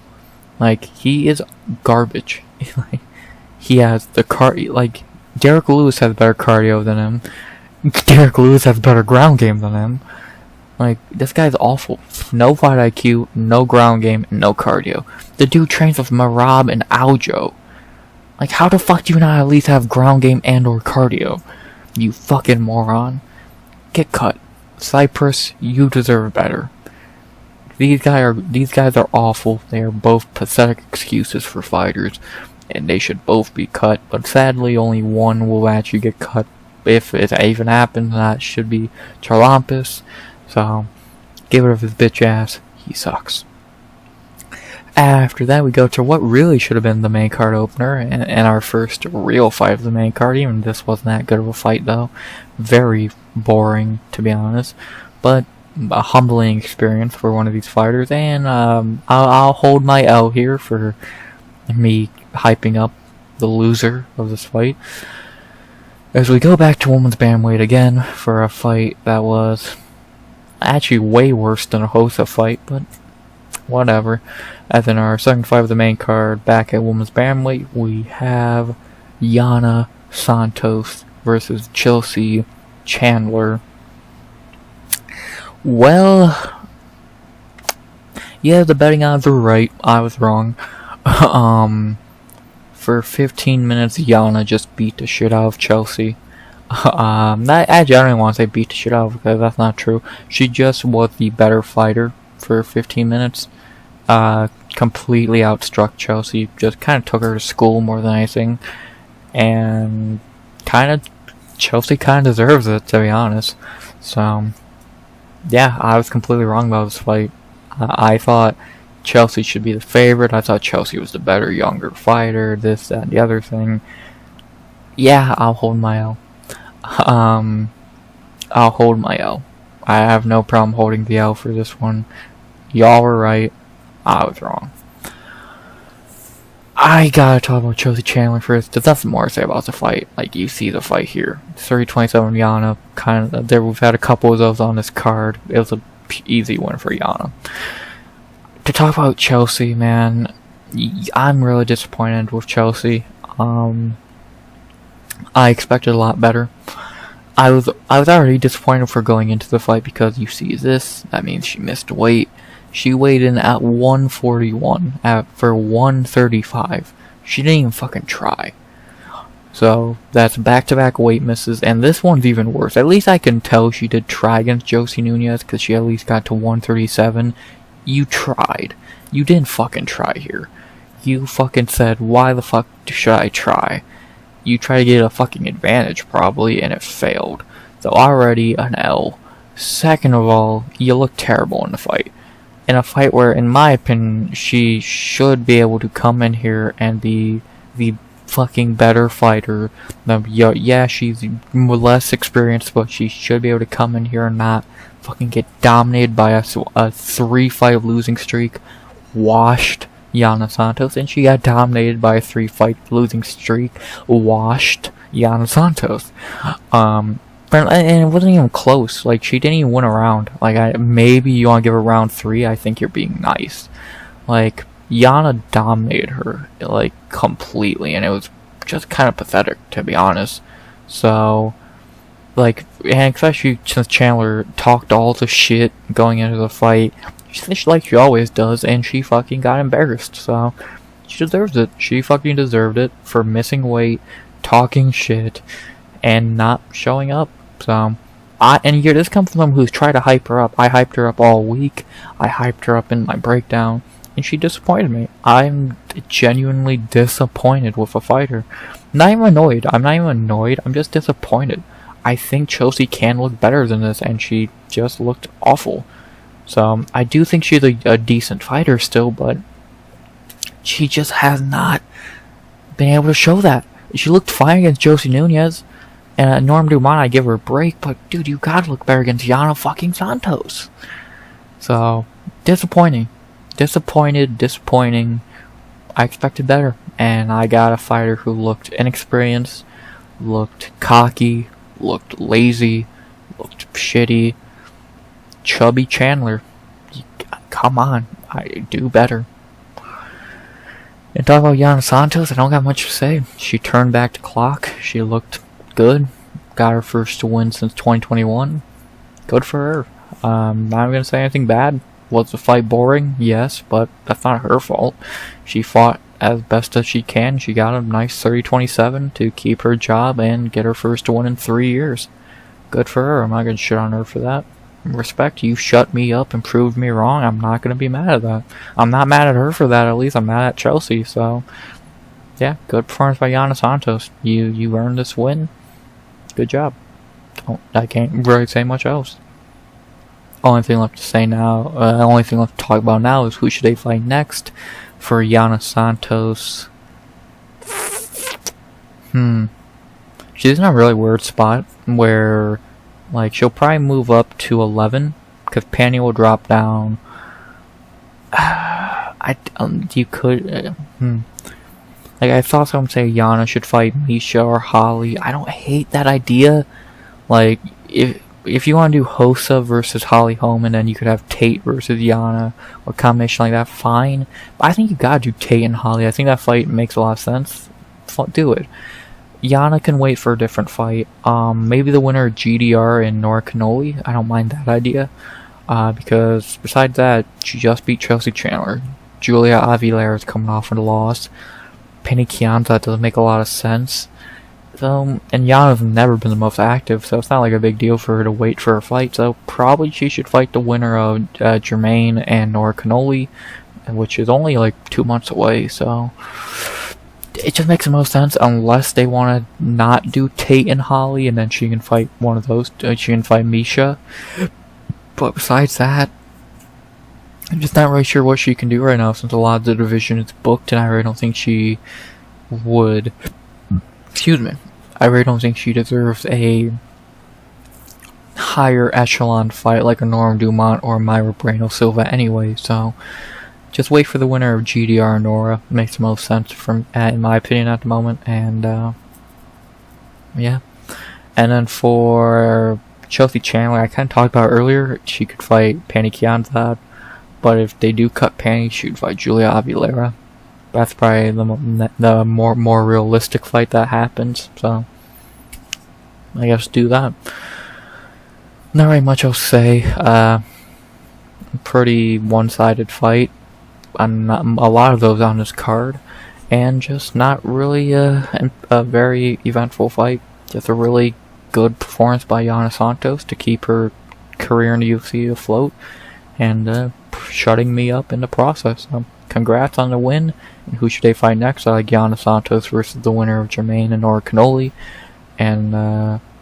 Like, he is garbage. He has the like, Derek Lewis has better cardio than him. Derek Lewis has better ground game than him. Like, this guy's awful. No fight IQ, no ground game, no cardio. The dude trains with Marab and Aljo. Like, how the fuck do you not at least have ground game and or cardio? You fucking moron. Get cut. Cyprus, you deserve better. These guys are awful. They are both pathetic excuses for fighters, and they should both be cut. But sadly, only one will actually get cut. If it even happens, that should be Charalampos. So, get rid of his bitch ass. He sucks. After that, we go to what really should have been the main card opener, and our first real fight of the main card. Even this wasn't that good of a fight, though. Very boring, to be honest. But a humbling experience for one of these fighters, and I'll hold my L here for me hyping up the loser of this fight. As we go back to women's bantamweight again for a fight that was actually way worse than a Rosa fight, but whatever. As in our second fight of the main card, back at women's bantamweight, we have Yana Santos versus Chelsea Chandler. Well, yeah, the betting odds were right. I was wrong. For 15 minutes, Yana just beat the shit out of Chelsea. I don't want to say beat the shit out of her, because that's not true. She just was the better fighter for 15 minutes. Completely outstruck Chelsea. Just kind of took her to school more than anything. And Chelsea kind of deserves it, to be honest. So, yeah, I was completely wrong about this fight. I thought Chelsea should be the favorite. I thought Chelsea was the better, younger fighter, this, that, and the other thing. Yeah, I'll hold my L. I'll hold my L. I have no problem holding the L for this one. Y'all were right. I was wrong. I gotta talk about Chelsea Chandler first. There's nothing more to say about the fight. Like, you see the fight here. 30-27 Yana. Kind of. We've had a couple of those on this card. It was a easy win for Yana. To talk about Chelsea, man, I'm really disappointed with Chelsea. I expected a lot better. I was already disappointed for going into the fight because you see this. That means she missed weight. She weighed in at 141 for 135. She didn't even fucking try. So that's back-to-back weight misses, and this one's even worse. At least I can tell she did try against Josie Nunez because she at least got to 137. You tried. You didn't fucking try here. You fucking said, why the fuck should I try? You tried to get a fucking advantage probably, and it failed. So already an L. Second of all, you look terrible in the fight. In a fight where, in my opinion, she should be able to come in here and be the fucking better fighter. Yeah, she's less experienced, but she should be able to come in here and not fucking get dominated by a 3-fight losing streak, washed Yana Santos, and she got dominated by a 3-fight losing streak, washed Yana Santos. And it wasn't even close. Like, she didn't even win a round. Like, maybe you want to give her round 3. I think you're being nice. Like, Yana dominated her, like, completely, and it was just kind of pathetic, to be honest. So, like, and especially since Chandler talked all the shit going into the fight, like she always does, and she fucking got embarrassed. So, she deserves it. She fucking deserved it for missing weight, talking shit, and not showing up. So, and here, this comes from someone who's tried to hype her up. I hyped her up all week. I hyped her up in my breakdown, and she disappointed me. I'm genuinely disappointed with a fighter. Not even annoyed. I'm not even annoyed. I'm just disappointed. I think Chelsea can look better than this, and she just looked awful. So, I do think she's a decent fighter still, but she just has not been able to show that. She looked fine against Josie Nunez. And Norm Dumont, I give her a break, but dude, you gotta look better against Yana fucking Santos. So, disappointing. Disappointing. I expected better. And I got a fighter who looked inexperienced, looked cocky, looked lazy, looked shitty. Chubby Chandler. Come on. I do better. And talk about Yana Santos, I don't got much to say. She turned back the clock. She looked good. Got her first win since 2021. Good for her. Not even gonna say anything bad. Was the fight boring? Yes, but that's not her fault. She fought as best as she can. She got a nice 30-27 to keep her job and get her first win in 3 years. Good for her. I'm not gonna shit on her for that. Respect, you shut me up and proved me wrong. I'm not gonna be mad at that. I'm not mad at her for that, at least. I'm mad at Chelsea, so yeah, good performance by Yana Santos. You earned this win. Good job. I can't really say much else. Only thing left to say now, only thing left to talk about now is who should they fight next for Yana Santos. She's in a really weird spot where, like, she'll probably move up to 11 because Pannie will drop down. You could. Like, I thought someone say Yana should fight Misha or Holly. I don't hate that idea. Like, if you want to do Hossa versus Holly Holm, and then you could have Tate versus Yana, or a combination like that, fine. But I think you gotta do Tate and Holly. I think that fight makes a lot of sense. Do it. Yana can wait for a different fight. Maybe the winner of GDR and Nora Cannoli. I don't mind that idea. Because besides that, she just beat Chelsea Chandler. Julia Aguilera is coming off with a loss. Pannie Kianzad doesn't make a lot of sense. So, and Yana's never been the most active, so it's not like a big deal for her to wait for a fight. So probably she should fight the winner of Jermaine and Nora Cannoli, which is only like 2 months away. So it just makes the most sense unless they want to not do Tate and Holly, and then she can fight one of those. She can fight Misha. But besides that, I'm just not really sure what she can do right now since a lot of the division is booked, and I really don't think she would. Excuse me. I really don't think she deserves a higher echelon fight like a Norm Dumont or Myra Brano Silva anyway, so just wait for the winner of GDR and Nora. Makes the most sense in my opinion at the moment, and yeah. And then for Chelsea Chandler, I kind of talked about earlier, she could fight Pannie Kianzad, but if they do cut Pannie, she'd fight Julia Aguilera. That's probably the more realistic fight that happens, so I guess do that. Not very much else to say. Pretty one-sided fight. A lot of those on this card, and just not really a very eventful fight. Just a really good performance by Yana Santos to keep her career in the UFC afloat, and shutting me up in the process. Congrats on the win. And who should they fight next? I like Yana Santos versus the winner of Jermaine and Nora Canoli, and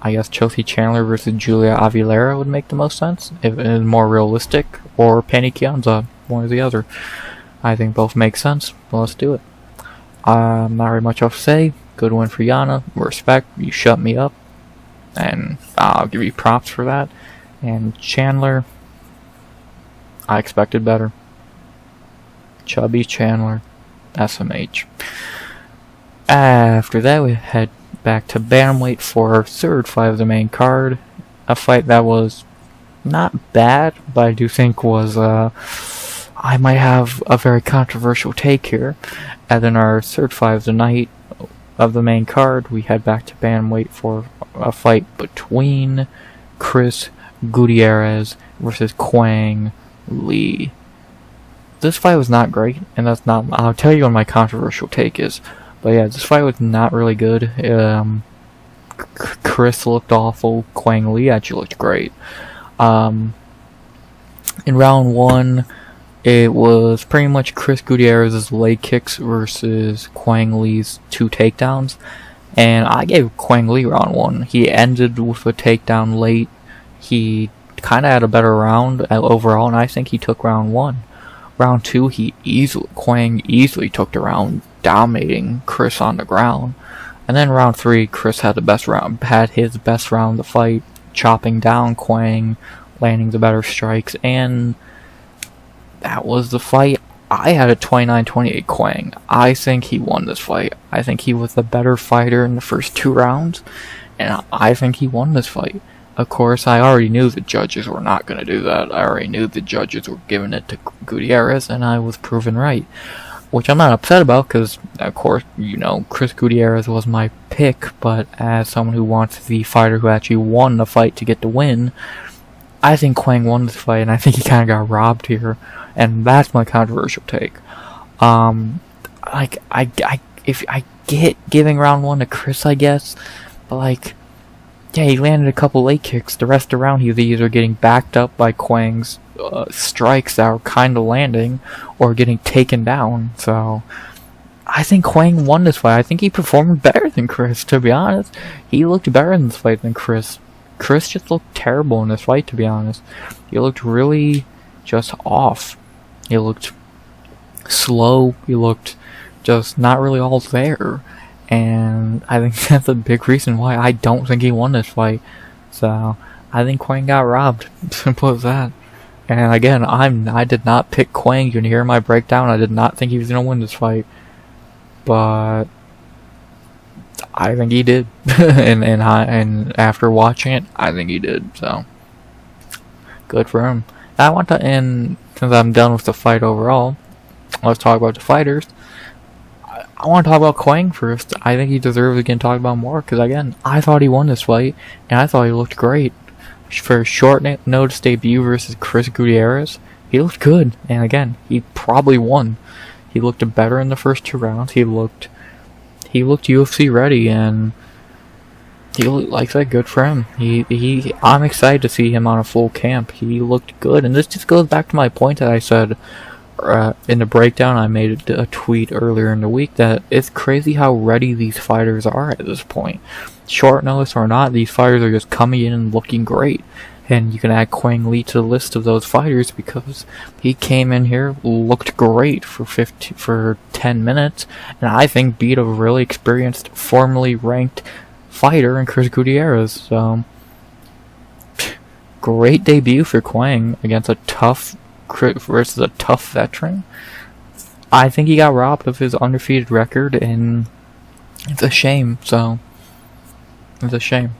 I guess Chelsea Chandler versus Julia Aguilera would make the most sense if it is more realistic, or Pannie Kianzad, one or the other. I think both make sense. Well, let's do it. Not very much else to say. Good win for Yana. Respect. You shut me up, and I'll give you props for that. And Chandler, I expected better. Chubby Chandler, SMH. After that, we head back to bantamweight for our third fight of the main card. A fight that was not bad, but I do think was I might have a very controversial take here. And then our third fight of the night of the main card, we head back to bantamweight for a fight between Chris Gutierrez versus Quang Lee. This fight was not great, and that's not. I'll tell you what my controversial take is. But yeah, this fight was not really good. Chris looked awful. Quang Lee actually looked great. In round one, it was pretty much Chris Gutierrez's leg kicks versus Quang Lee's 2 takedowns. And I gave Quang Lee round one. He ended with a takedown late. He kind of had a better round overall, and I think he took round one. Round two, Quang easily took the round, dominating Chris on the ground. And then round three, Chris had his best round of the fight, chopping down Quang, landing the better strikes, and that was the fight. I had a 29-28 Quang. I think he won this fight. I think he was the better fighter in the first 2 rounds, and I think he won this fight. Of course, I already knew the judges were not going to do that. I already knew the judges were giving it to Gutierrez, and I was proven right. Which I'm not upset about, because, of course, you know, Chris Gutierrez was my pick, but as someone who wants the fighter who actually won the fight to get the win, I think Quang won this fight, and I think he kind of got robbed here, and that's my controversial take. If I get giving round one to Chris, I guess, but like, yeah, he landed a couple leg kicks. The rest of the round, he was either getting backed up by Quang's strikes that were kind of landing, or getting taken down. So, I think Quang won this fight. I think he performed better than Chris, to be honest. He looked better in this fight than Chris. Chris just looked terrible in this fight, to be honest. He looked really just off. He looked slow. He looked just not really all there. And I think that's a big reason why I don't think he won this fight. So, I think Quang got robbed. Simple as that. And again, I did not pick Quang. You can hear my breakdown. I did not think he was going to win this fight. But I think he did. and after watching it, I think he did. So, good for him. And since I'm done with the fight overall, let's talk about the fighters. I want to talk about Quang first. I think he deserves to get talked about more, because again, I thought he won this fight, and I thought he looked great. For a short notice debut versus Chris Gutierrez, he looked good, and again, he probably won. He looked better in the first 2 rounds. He looked UFC ready, and he looked like that. Good for him. I'm excited to see him on a full camp. He looked good, and this just goes back to my point that I said in the breakdown. I made a tweet earlier in the week that it's crazy how ready these fighters are at this point. Short notice or not, these fighters are just coming in and looking great. And you can add Quang Lee to the list of those fighters, because he came in here, looked great for 10 minutes, and I think beat a really experienced, formally ranked fighter in Chris Gutierrez. So, great debut for Quang against versus a tough veteran. I think he got robbed of his undefeated record, and it's a shame. So it's a shame.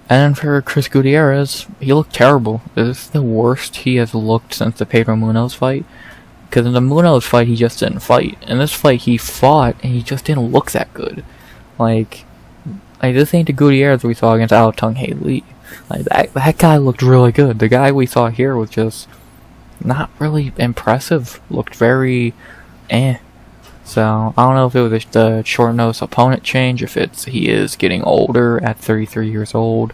And then for Chris Gutierrez, he looked terrible. This is the worst he has looked since the Pedro Munoz fight. Because in the Munoz fight, he just didn't fight. In this fight, he fought, and he just didn't look that good. Like this ain't the Gutierrez we saw against Serghei Lee. Like, that guy looked really good. The guy we saw here was just not really impressive. Looked very eh. So, I don't know if it was the short notice opponent change, if he is getting older at 33 years old,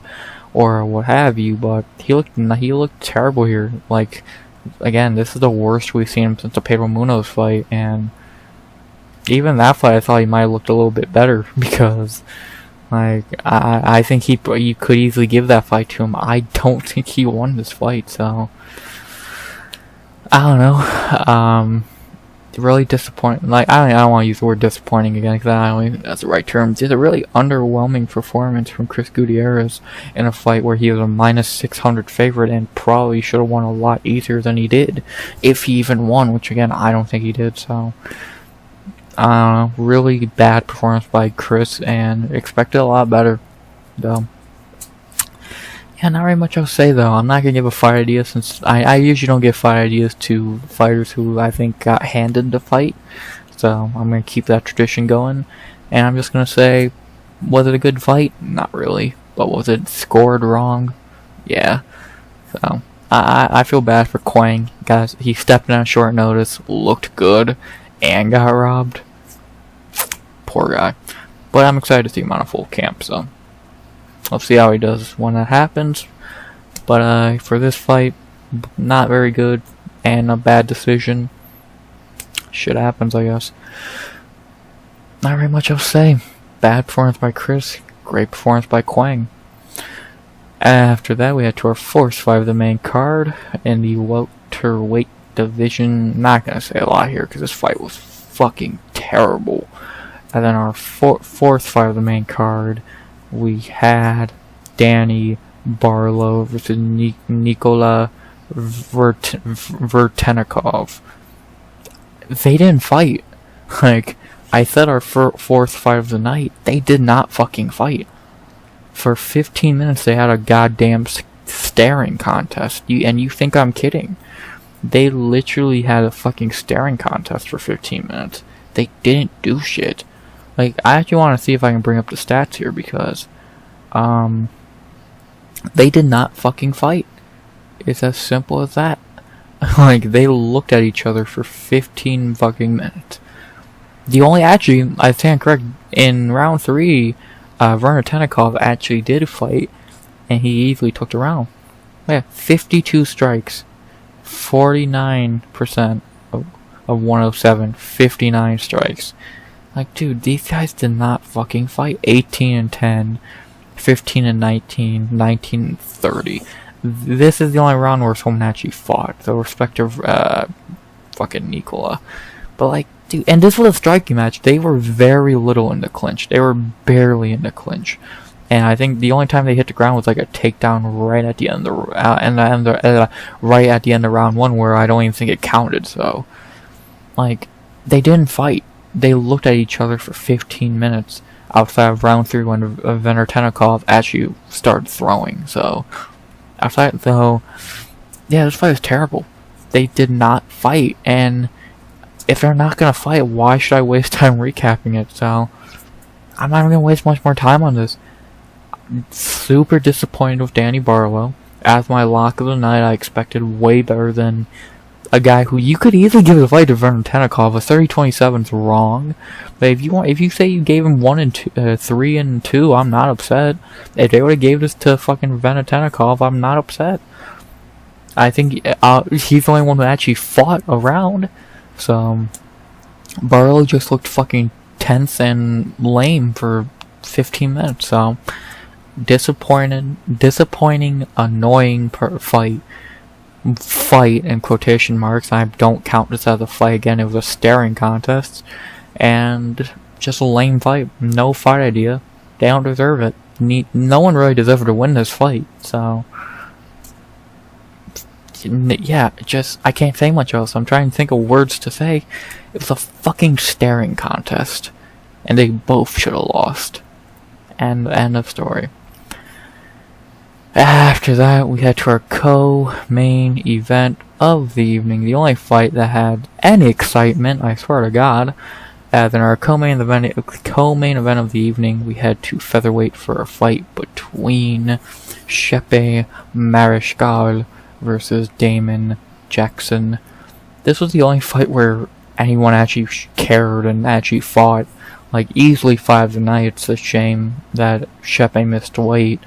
or what have you, but he looked terrible here. Like, again, this is the worst we've seen him since the Pedro Munoz fight, and even that fight I thought he might have looked a little bit better, because, like, I think you could easily give that fight to him. I don't think he won this fight, so, I don't know. Really disappointing. Like, I don't want to use the word disappointing again, because I don't think that's the right term. It's a really underwhelming performance from Chris Gutierrez in a fight where he was a -600 favorite and probably should have won a lot easier than he did, if he even won, which again, I don't think he did. So, really bad performance by Chris, and expected a lot better, though. Yeah, not very much I'll say, though. I'm not going to give a fight idea, since I usually don't give fight ideas to fighters who I think got handed the fight. So I'm going to keep that tradition going. And I'm just going to say, was it a good fight? Not really. But was it scored wrong? Yeah. So I feel bad for Quang. Guys, he stepped in on short notice, looked good, and got robbed. Poor guy. But I'm excited to see him on a full camp, so let's see how he does when that happens. But for this fight, not very good, and a bad decision. Shit happens, I guess. Not very much else to say. Bad performance by Chris, great performance by Quang. After that, we had to our fourth fight of the main card in the welterweight division. Not gonna say a lot here because this fight was fucking terrible. And then our fourth fight of the main card, we had Barlow versus Nikolay Veretennikov. They didn't fight. Like, I said, our fourth fight of the night, they did not fucking fight. For 15 minutes, they had a goddamn staring contest. And you think I'm kidding? They literally had a fucking staring contest for 15 minutes. They didn't do shit. Like, I actually want to see if I can bring up the stats here, because they did not fucking fight. It's as simple as that. Like, they looked at each other for 15 fucking minutes. Actually, I stand correct, in round 3, Veretennikov actually did fight, and he easily took the round. Yeah, 52 strikes, 49% of 107, 59 strikes. Like, dude, these guys did not fucking fight. 18-10, 15-19, 19-30. This is the only round where someone actually fought, the respective fucking Nikolay. But, like, dude, and this was a striking match. They were very little in the clinch. They were barely in the clinch. And I think the only time they hit the ground was like a takedown right at the end of right at the end of round 1, where I don't even think it counted. So, like, they didn't fight. They looked at each other for 15 minutes outside of round 3 when Veretennikov actually started throwing. So, outside, though, yeah, this fight was terrible. They did not fight, and if they're not gonna fight, why should I waste time recapping it? So, I'm not gonna waste much more time on this. Super disappointed with Barlow. As my lock of the night, I expected way better than a guy who you could easily give the fight to Veretennikov. A 30-27 is wrong, but if you say you gave him 3 and 2, I'm not upset. If they would have gave this to fucking Veretennikov, I'm not upset. I think he's the only one who actually fought around. So Barlow just looked fucking tense and lame for 15 minutes. So disappointing, annoying fight in quotation marks. I don't count this as a fight. Again, it was a staring contest, and just a lame fight. No fight idea. They don't deserve it. No one really deserved to win this fight. So yeah, just, I can't say much else. I'm trying to think of words to say. It was a fucking staring contest. And they both should have lost. And end of story. After that, we head to our co-main event of the evening. The only fight that had any excitement, I swear to God. As in our co-main event of the evening, we head to featherweight for a fight between Chepe Mariscal versus Damon Jackson. This was the only fight where anyone actually cared and actually fought. Like, easily 5 tonight. It's a shame that Chepe missed weight.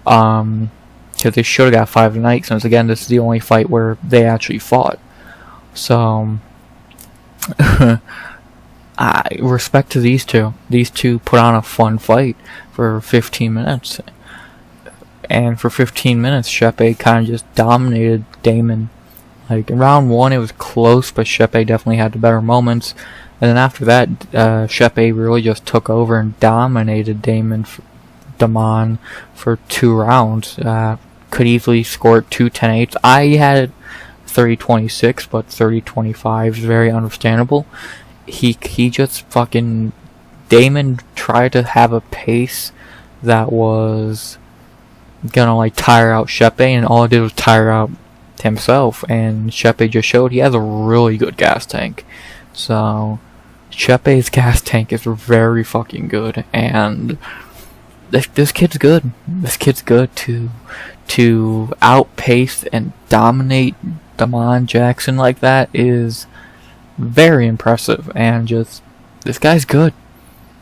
Because they should have got 5 tonight, since again, this is the only fight where they actually fought. So, respect to these two. These two put on a fun fight for 15 minutes. And for 15 minutes, Chepe kind of just dominated Damon. Like, in round 1, it was close, but Chepe definitely had the better moments. And then after that, Chepe really just took over and dominated Damon for 2 rounds. Could easily score 2 10-8s. I had 30-26, but 30-25 is very understandable. He just fucking... Damon tried to have a pace that was gonna, like, tire out Chepe, and all it did was tire out himself. And Chepe just showed he has a really good gas tank. So, Chepe's gas tank is very fucking good, and this kid's good. This kid's good to outpace and dominate Damon Jackson like that is very impressive. And just, this guy's good.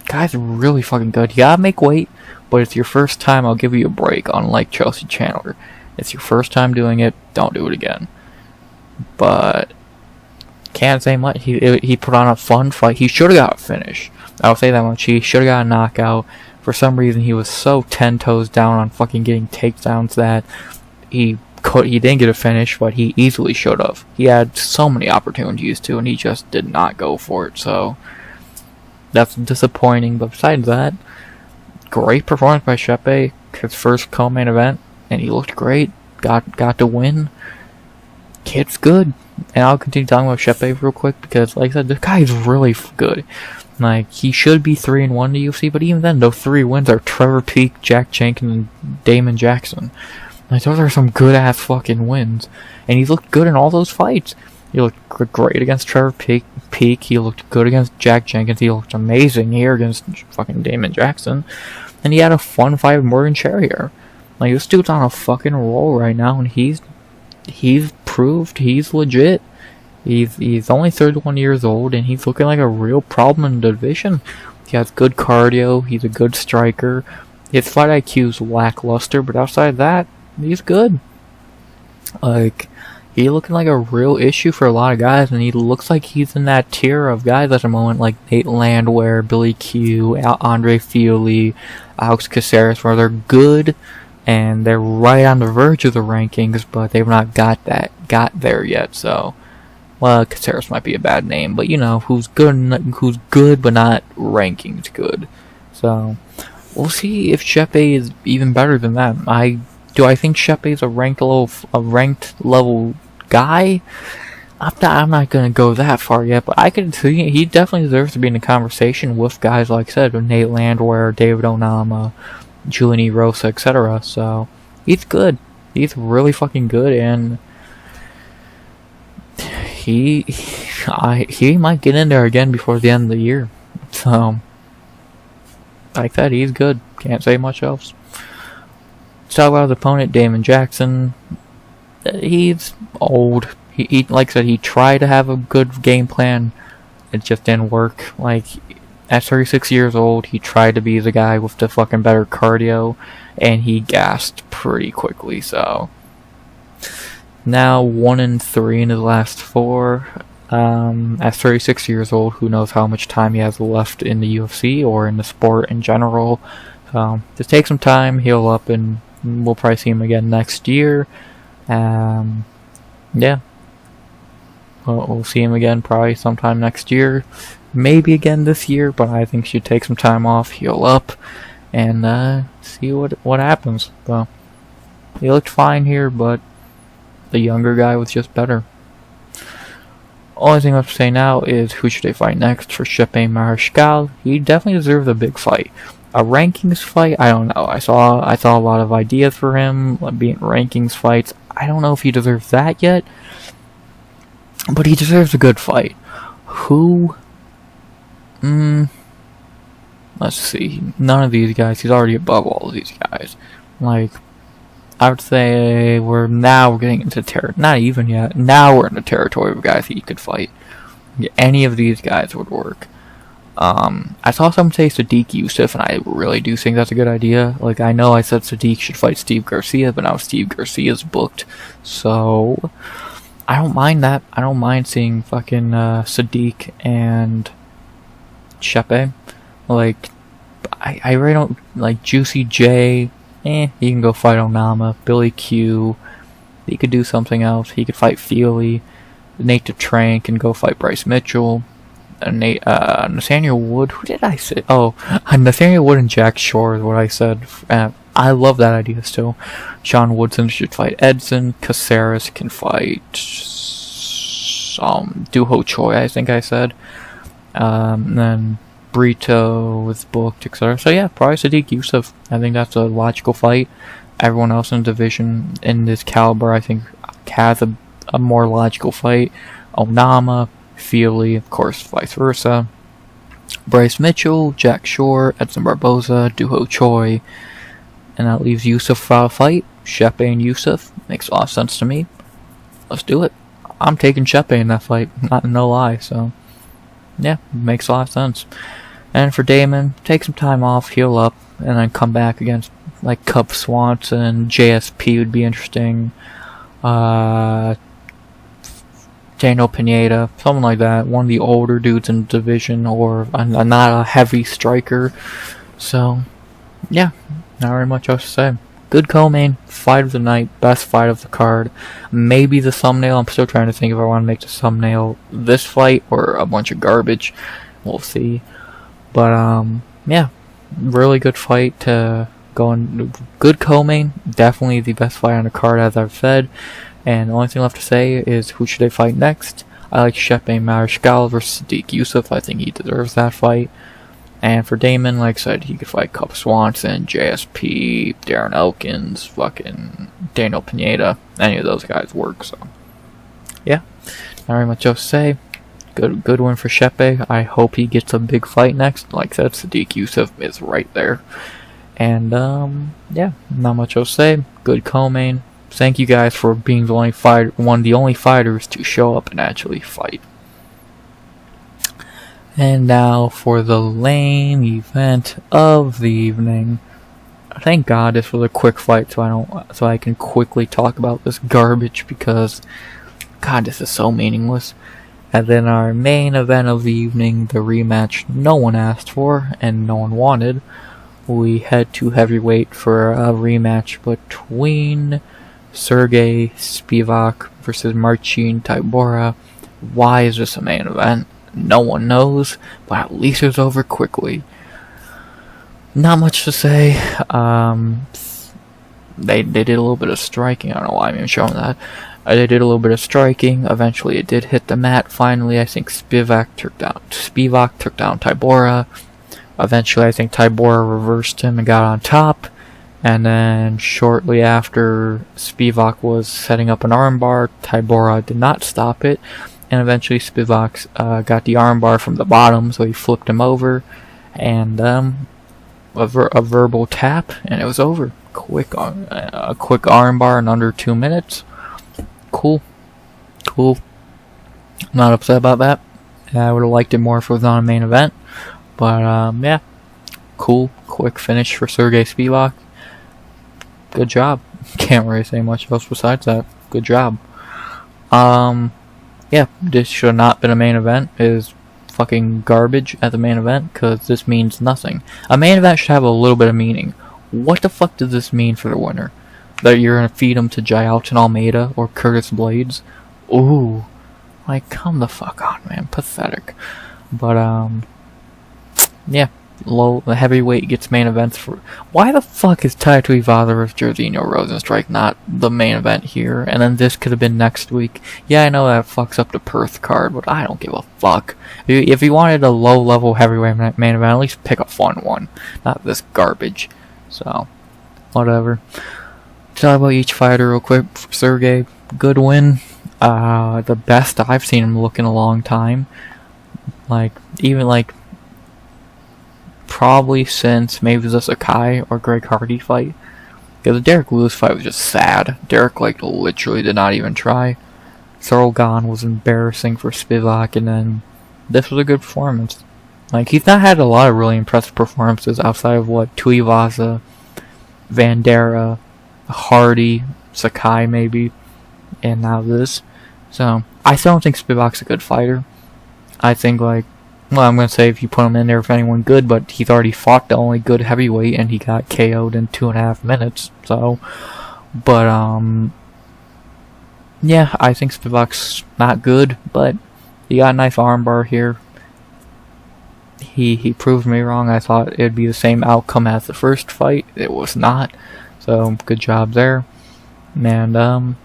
Guy's really fucking good. You gotta make weight, but it's your first time, I'll give you a break. Unlike Chelsea Chandler, it's your first time doing it, don't do it again. But can't say much. He put on a fun fight. He should have got a finish. I'll say that much. He should have got a knockout. For some reason, he was so 10 toes down on fucking getting takedowns that he didn't get a finish, but he easily should have. He had so many opportunities to, and he just did not go for it. So that's disappointing. But besides that, great performance by Chepe. His first co-main event, and he looked great. Got to win. Kid's good. And I'll continue talking about Chepe real quick because, like I said, this guy is really good. Like, he should be 3-1 in the UFC, but even then, those 3 wins are Trevor Peek, Jack Jenkins, and Damon Jackson. Like, those are some good-ass fucking wins. And he looked good in all those fights. He looked great against Trevor Peek. He looked good against Jack Jenkins. He looked amazing here against fucking Damon Jackson. And he had a fun fight with Morgan Charrier. Like, this dude's on a fucking roll right now, and he's proved he's legit. He's only 31 years old, and he's looking like a real problem in the division. He has good cardio. He's a good striker. His fight IQ's lackluster, but outside that, he's good. Like, he's looking like a real issue for a lot of guys, and he looks like he's in that tier of guys at the moment, like Nate Landwehr, Billy Q, Andre Fioli, Alex Caceres, where they're good, and they're right on the verge of the rankings, but they've not got there yet. So, well, Caceres might be a bad name, but you know who's good but not rankings good. So we'll see if Chepe is even better than that. Do I think Chepe is a ranked level guy? I'm not gonna go that far yet, but I could see he definitely deserves to be in the conversation with guys like I said, with Nate Landwehr, David Onama, Julian Rosa, etc. So he's good. He's really fucking good, and he might get in there again before the end of the year. So, like that, he's good. Can't say much else. Let's talk about his opponent, Damon Jackson. He's old. He like I said, he tried to have a good game plan. It just didn't work. Like, at 36 years old, he tried to be the guy with the fucking better cardio, and he gassed pretty quickly. So now 1-3 in his last 4. At 36 years old, who knows how much time he has left in the UFC or in the sport in general. Just take some time, heal up, and we'll probably see him again next year. Yeah. We'll see him again probably sometime next year. Maybe again this year, but I think he should take some time off, heal up, and see what happens. So, he looked fine here, but the younger guy was just better. Only thing left to say now is who should they fight next for Chepe Mariscal. He definitely deserves a big fight. A rankings fight, I don't know. I saw a lot of ideas for him being rankings fights. I don't know if he deserves that yet, but he deserves a good fight. Who? Let's see. None of these guys. He's already above all of these guys. Like, I would say we're getting into territory. Not even yet. Now we're in the territory of guys he could fight. Any of these guys would work. I saw someone say Sadiq Youssef, and I really do think that's a good idea. Like, I know I said Sadiq should fight Steve Garcia, but now Steve Garcia's booked. So, I don't mind that. I don't mind seeing fucking Sadiq and Chepe. Like, I really don't like Juicy J. He can go fight Onama. Billy Q. He could do something else. He could fight Feely. Nate DeTrain can go fight Bryce Mitchell. Nathaniel Wood. Who did I say? Oh, Nathaniel Wood and Jack Shore is what I said. I love that idea still. John Woodson should fight Edson. Caceres can fight Duho Choi, I think I said. And then Brito was booked, etc. So yeah, probably Sadiq Youssef. I think that's a logical fight. Everyone else in the division in this caliber, I think, has a more logical fight. Onama, Feely, of course, vice versa. Bryce Mitchell, Jack Shore, Edson Barboza, Duho Choi. And that leaves Youssef for a fight. Chepe and Youssef. Makes a lot of sense to me. Let's do it. I'm taking Chepe in that fight. No lie, so yeah, makes a lot of sense. And for Damon, take some time off, heal up, and then come back against like Cub Swanson, JSP would be interesting. Daniel Pineda, something like that. One of the older dudes in the division, or not a heavy striker. So, yeah, not very much else to say. Good co-main, fight of the night, best fight of the card. Maybe the thumbnail, I'm still trying to think if I want to make the thumbnail this fight or a bunch of garbage. We'll see. But, yeah, really good fight to go in. Good co-main, definitely the best fight on the card as I've said. And the only thing left to say is who should they fight next? I like Chepe Mariscal versus Sadiq Youssef. I think he deserves that fight. And for Damon, like I said, he could fight Cub Swanson, JSP, Darren Elkins, fucking Daniel Pineda. Any of those guys work, so yeah. Not very much else to say. Good win for Chepe. I hope he gets a big fight next. Like I said, Sadiq Youssef is right there. And yeah, not much else to say. Good co-main. Thank you guys for being the only one of the only fighters to show up and actually fight. And now for the main event of the evening. Thank God this was a quick fight, so I can quickly talk about this garbage, because God, this is so meaningless. And then our main event of the evening, the rematch no one asked for and no one wanted. We head to heavyweight for a rematch between Serghei Spivac versus Marcin Tybura. Why is this a main event? No one knows, but at least it's over quickly. Not much to say. They did a little bit of striking. I don't know why I'm even showing that. They did a little bit of striking. Eventually it did hit the mat. Finally, I think Spivac took down Tybura. Eventually, I think Tybura reversed him and got on top. And then shortly after Spivac was setting up an armbar, Tybura did not stop it. And eventually Spivac got the armbar from the bottom, so he flipped him over. And a verbal tap, and it was over. A quick armbar in under 2 minutes. Cool. Not upset about that. I would have liked it more if it was on a main event. But yeah, cool. Quick finish for Serghei Spivac. Good job. Can't really say much else besides that. Good job. Yeah, this should have not been a main event. It is fucking garbage at the main event, because this means nothing. A main event should have a little bit of meaning. What the fuck does this mean for the winner? That you're gonna feed him to Jailton Almeida or Curtis Blades? Ooh. Like, come the fuck on, man. Pathetic. But, yeah. the heavyweight gets main events for. Why the fuck is Tai Tuivasa versus Jairzinho Rosenstrike not the main event here? And then this could have been next week. Yeah, I know that fucks up the Perth card, but I don't give a fuck. If you wanted a low-level heavyweight main event, at least pick a fun one, not this garbage. So, whatever. Talk about each fighter real quick. For Serghei, good win. The best I've seen him look in a long time. Probably since maybe the Sakai or Greg Hardy fight. Because the Derek Lewis fight was just sad. Derek, literally did not even try. Serghei was embarrassing for Spivac, and then this was a good performance. He's not had a lot of really impressive performances outside of Tuivasa, Vandera, Hardy, Sakai maybe, and now this. So, I still don't think Spivac's a good fighter. I think, I'm going to say if you put him in there for anyone good, but he's already fought the only good heavyweight, and he got KO'd in 2.5 minutes, so, but, yeah, I think Spivac's not good, but he got a nice armbar here. He proved me wrong. I thought it'd be the same outcome as the first fight. It was not, so, good job there, and,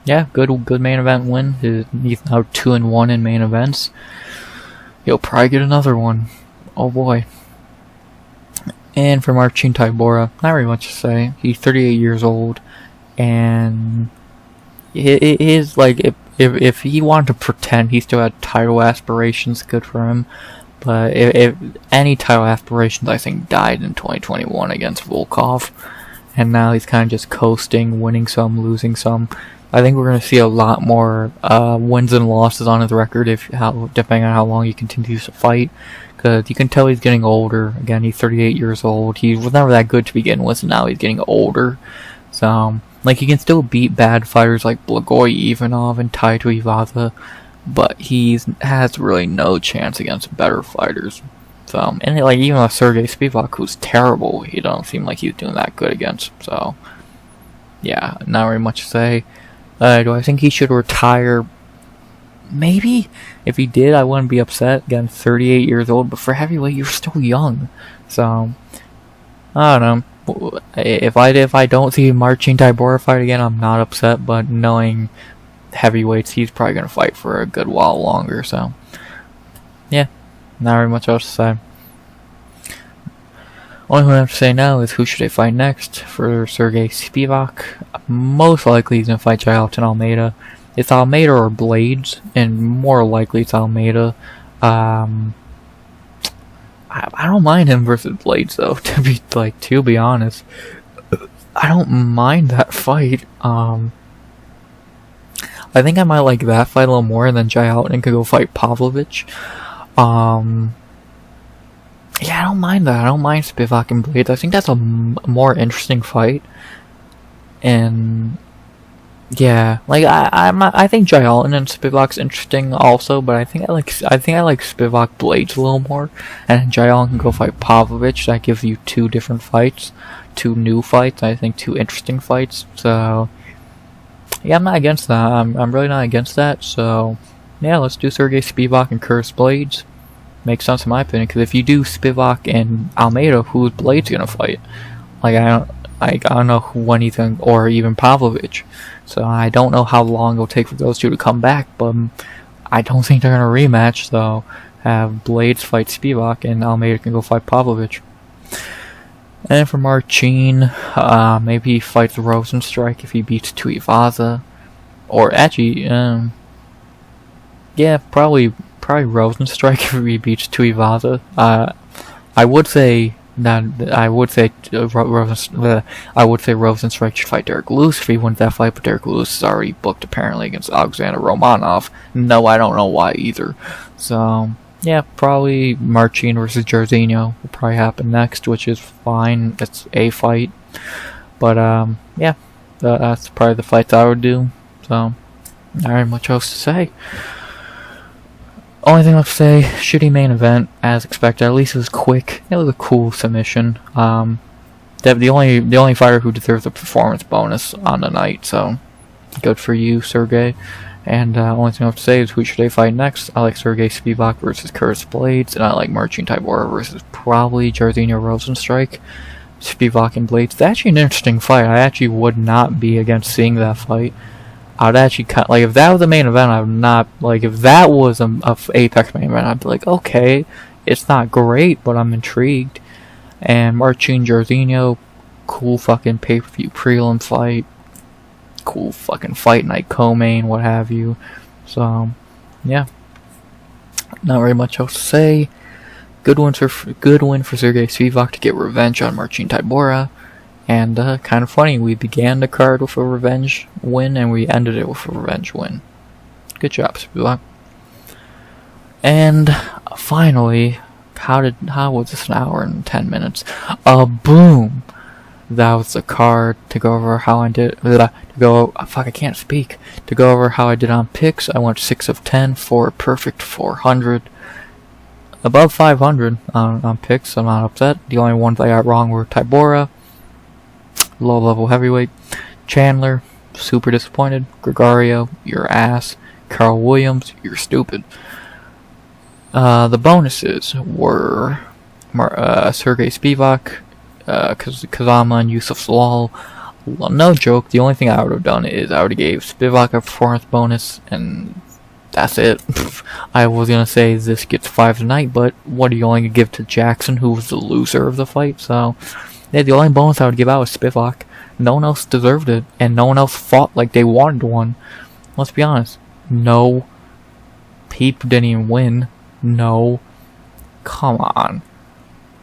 yeah, good main event win. He's now 2-1 in main events. He'll probably get another one. Oh boy. And for Marcin Tybura, not very much to say. He's 38 years old, and if he wanted to pretend he still had title aspirations, good for him. But if any title aspirations, I think, died in 2021 against Volkov, and now he's kind of just coasting, winning some, losing some. I think we're going to see a lot more wins and losses on his record depending on how long he continues to fight. Because you can tell he's getting older. Again, he's 38 years old. He was never that good to begin with, and now he's getting older. So, he can still beat bad fighters like Blagoy Ivanov and Tai Tuivasa, but he has really no chance against better fighters. So, and even with Serghei Spivac, who's terrible, he don't seem like he's doing that good against. So, yeah, not very much to say. Do I think he should retire? Maybe. If he did, I wouldn't be upset. Again, 38 years old, but for heavyweight, you're still young. So, I don't know. If I don't see Marcin Tybura fight again, I'm not upset, but knowing heavyweights, he's probably going to fight for a good while longer, so. Yeah, not very much else to say. Only thing I have to say now is who should I fight next for Serghei Spivac. Most likely he's going to fight Jailton Almeida. It's Almeida or Blades, and more likely it's Almeida. I don't mind him versus Blades though, to be honest. I don't mind that fight. I think I might like that fight a little more, and then Jailton could go fight Pavlovich. Yeah, I don't mind that. I don't mind Spivac and Blades. I think that's a more interesting fight. And yeah, I think Jailton and Spivac's interesting also, but I think I like Spivac Blades a little more. And Jailton can go fight Pavlovich. That gives you 2 different fights, 2 new fights. I think 2 interesting fights. So yeah, I'm not against that. I'm really not against that. So yeah, let's do Serghei Spivac and Curtis Blades. Makes sense in my opinion, because if you do Spivac and Almeida, who's Blades gonna fight? I don't know when he's gonna, or even Pavlovich. So I don't know how long it'll take for those 2 to come back, but I don't think they're gonna rematch. So have Blades fight Spivac, and Almeida can go fight Pavlovich. And for Marcin, maybe he fights Rosenstrike if he beats Tuivasa, or actually, yeah, probably Rosenstrike if he beats Tuivasa. I would say Rosenstrike should fight Derek Lewis if he wins that fight, but Derek Lewis is already booked apparently against Alexander Romanov. No, I don't know why either. So yeah, probably Marcin versus Jairzinho will probably happen next, which is fine. It's a fight, but yeah, that's probably the fights I would do. So not very much else to say. Only thing left to say, shitty main event, as expected. At least it was quick. It was a cool submission. The only fighter who deserves a performance bonus on the night, so good for you, Serghei. And only thing I have to say is who should they fight next? I like Serghei Spivac versus Curtis Blades, and I like Marcin Tybura versus probably Jairzinho Rosenstrike. Spivac and Blades. It's actually an interesting fight. I actually would not be against seeing that fight. I would actually like if that was the main event. I would not like if that was a Apex main event. I'd be like, okay, it's not great, but I'm intrigued. And Marcin Jairzinho, cool fucking pay-per-view prelim fight. Cool fucking fight night co-main, what have you. So, yeah. Not very much else to say. Good win for Serghei Spivac to get revenge on Marcin Tybura. And kind of funny, we began the card with a revenge win, and we ended it with a revenge win. Good job, Spivac. And finally, how was this an hour and 10 minutes? Boom! That was the card to go over how I did. I can't speak. To go over how I did on picks, I went 6 of 10 for a perfect 400. Above 500 on picks, I'm not upset. The only ones I got wrong were Tybura, low level heavyweight, Chandler, super disappointed, Grigoriou, your ass, Karl Williams, you're stupid. The bonuses were Serghei Spivac, Kazama and Youssef Zalal. Well, no joke, the only thing I would have done is I would have gave Spivac a performance bonus, and that's it. I was gonna say this gets 5 tonight, but what are you only gonna give to Jackson, who was the loser of the fight? So, yeah, the only bonus I would give out was Spivac. No one else deserved it, and no one else fought like they wanted one. Let's be honest. No. Peep didn't even win. No. Come on.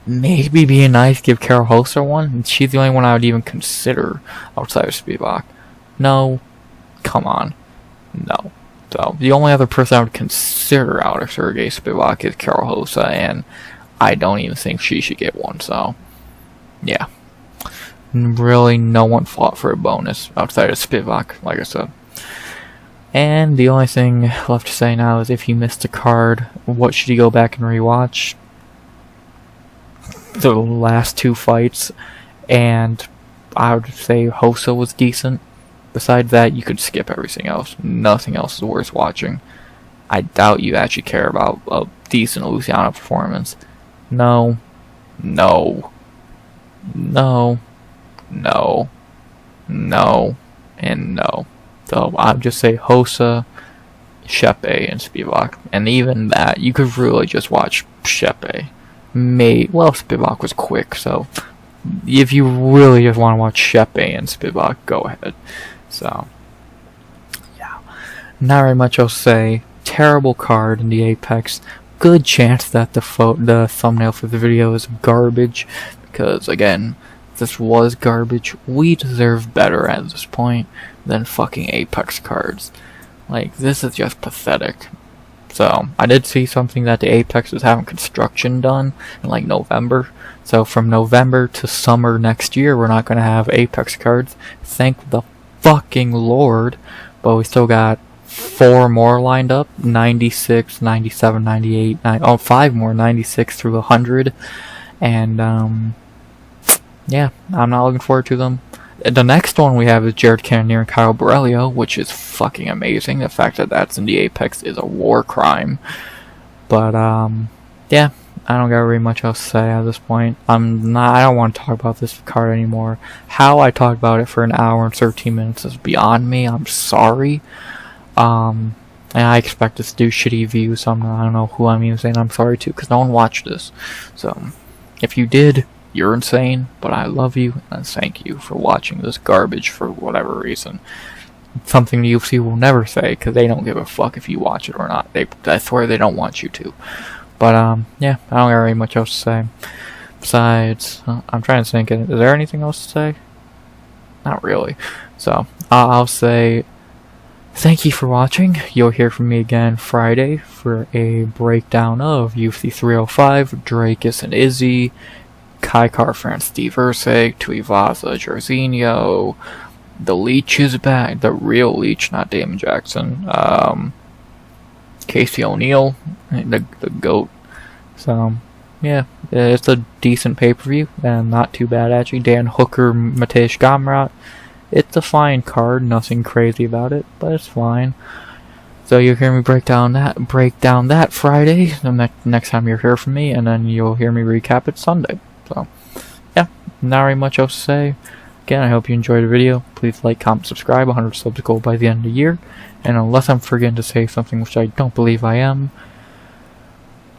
Maybe being nice, give Karol Rosa one. She's the only one I would even consider outside of Spivac. No. Come on. No. So, the only other person I would consider out of Serghei Spivac is Karol Rosa, and I don't even think she should get one, so, yeah. Really, no one fought for a bonus outside of Spivac, like I said. And the only thing left to say now is if you missed a card, what should you go back and rewatch? The last 2 fights, and I would say Rosa was decent. Besides that, you could skip everything else. Nothing else is worth watching. I doubt you actually care about a decent Luciano performance. No. No. No. No. No. And no. So I'd just say Rosa, Chepe, and Spivac. And even that, you could really just watch Chepe. Well, Spivac was quick, so if you really just want to watch Chepe and Spivac, go ahead. So, yeah. Not very much else to say. Terrible card in the Apex. Good chance that the thumbnail for the video is garbage. Because, again, this was garbage. We deserve better at this point than fucking Apex cards. Like, this is just pathetic. So, I did see something that the Apex is having construction done in, like, November. So, from November to summer next year, we're not going to have Apex cards. Thank the fucking Lord. But we still got 4 more lined up. 96, 97, 98, 5 more, 96 through 100. And, yeah, I'm not looking forward to them. The next one we have is Jared Cannonier and Kyle Borrelio, which is fucking amazing. The fact that that's in the Apex is a war crime. But, yeah, I don't got very much else to say at this point. I don't want to talk about this card anymore. How I talked about it for an hour and 13 minutes is beyond me. I'm sorry. And I expect this to do shitty views, so I don't know who I'm even saying I'm sorry to, because no one watched this. So, if you did, you're insane, but I love you, and thank you for watching this garbage for whatever reason. Something the UFC will never say, because they don't give a fuck if you watch it or not. I swear they don't want you to. But, yeah, I don't got very much else to say. Besides, I'm trying to think, is there anything else to say? Not really. So, I'll say, thank you for watching. You'll hear from me again Friday for a breakdown of UFC 305, Drakus and Izzy, Kai Car-France Steve Erceg, Tuivasa, Jairzinho, the Leech is back, the real Leech, not Damon Jackson, Casey O'Neill, the GOAT. So, yeah, it's a decent pay-per-view, and not too bad actually. Dan Hooker, Mateusz Gamrot, it's a fine card, nothing crazy about it, but it's fine. So you'll hear me break down that Friday, the next time you hear from me, and then you'll hear me recap it Sunday. So, yeah, not very much else to say. Again, I hope you enjoyed the video. Please like, comment, subscribe. 100 subs to go by the end of the year. And unless I'm forgetting to say something, which I don't believe I am,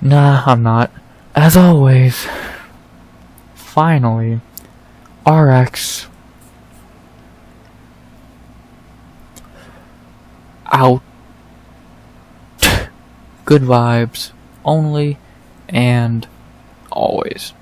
nah, I'm not. As always, finally, RX out. Good vibes only and always.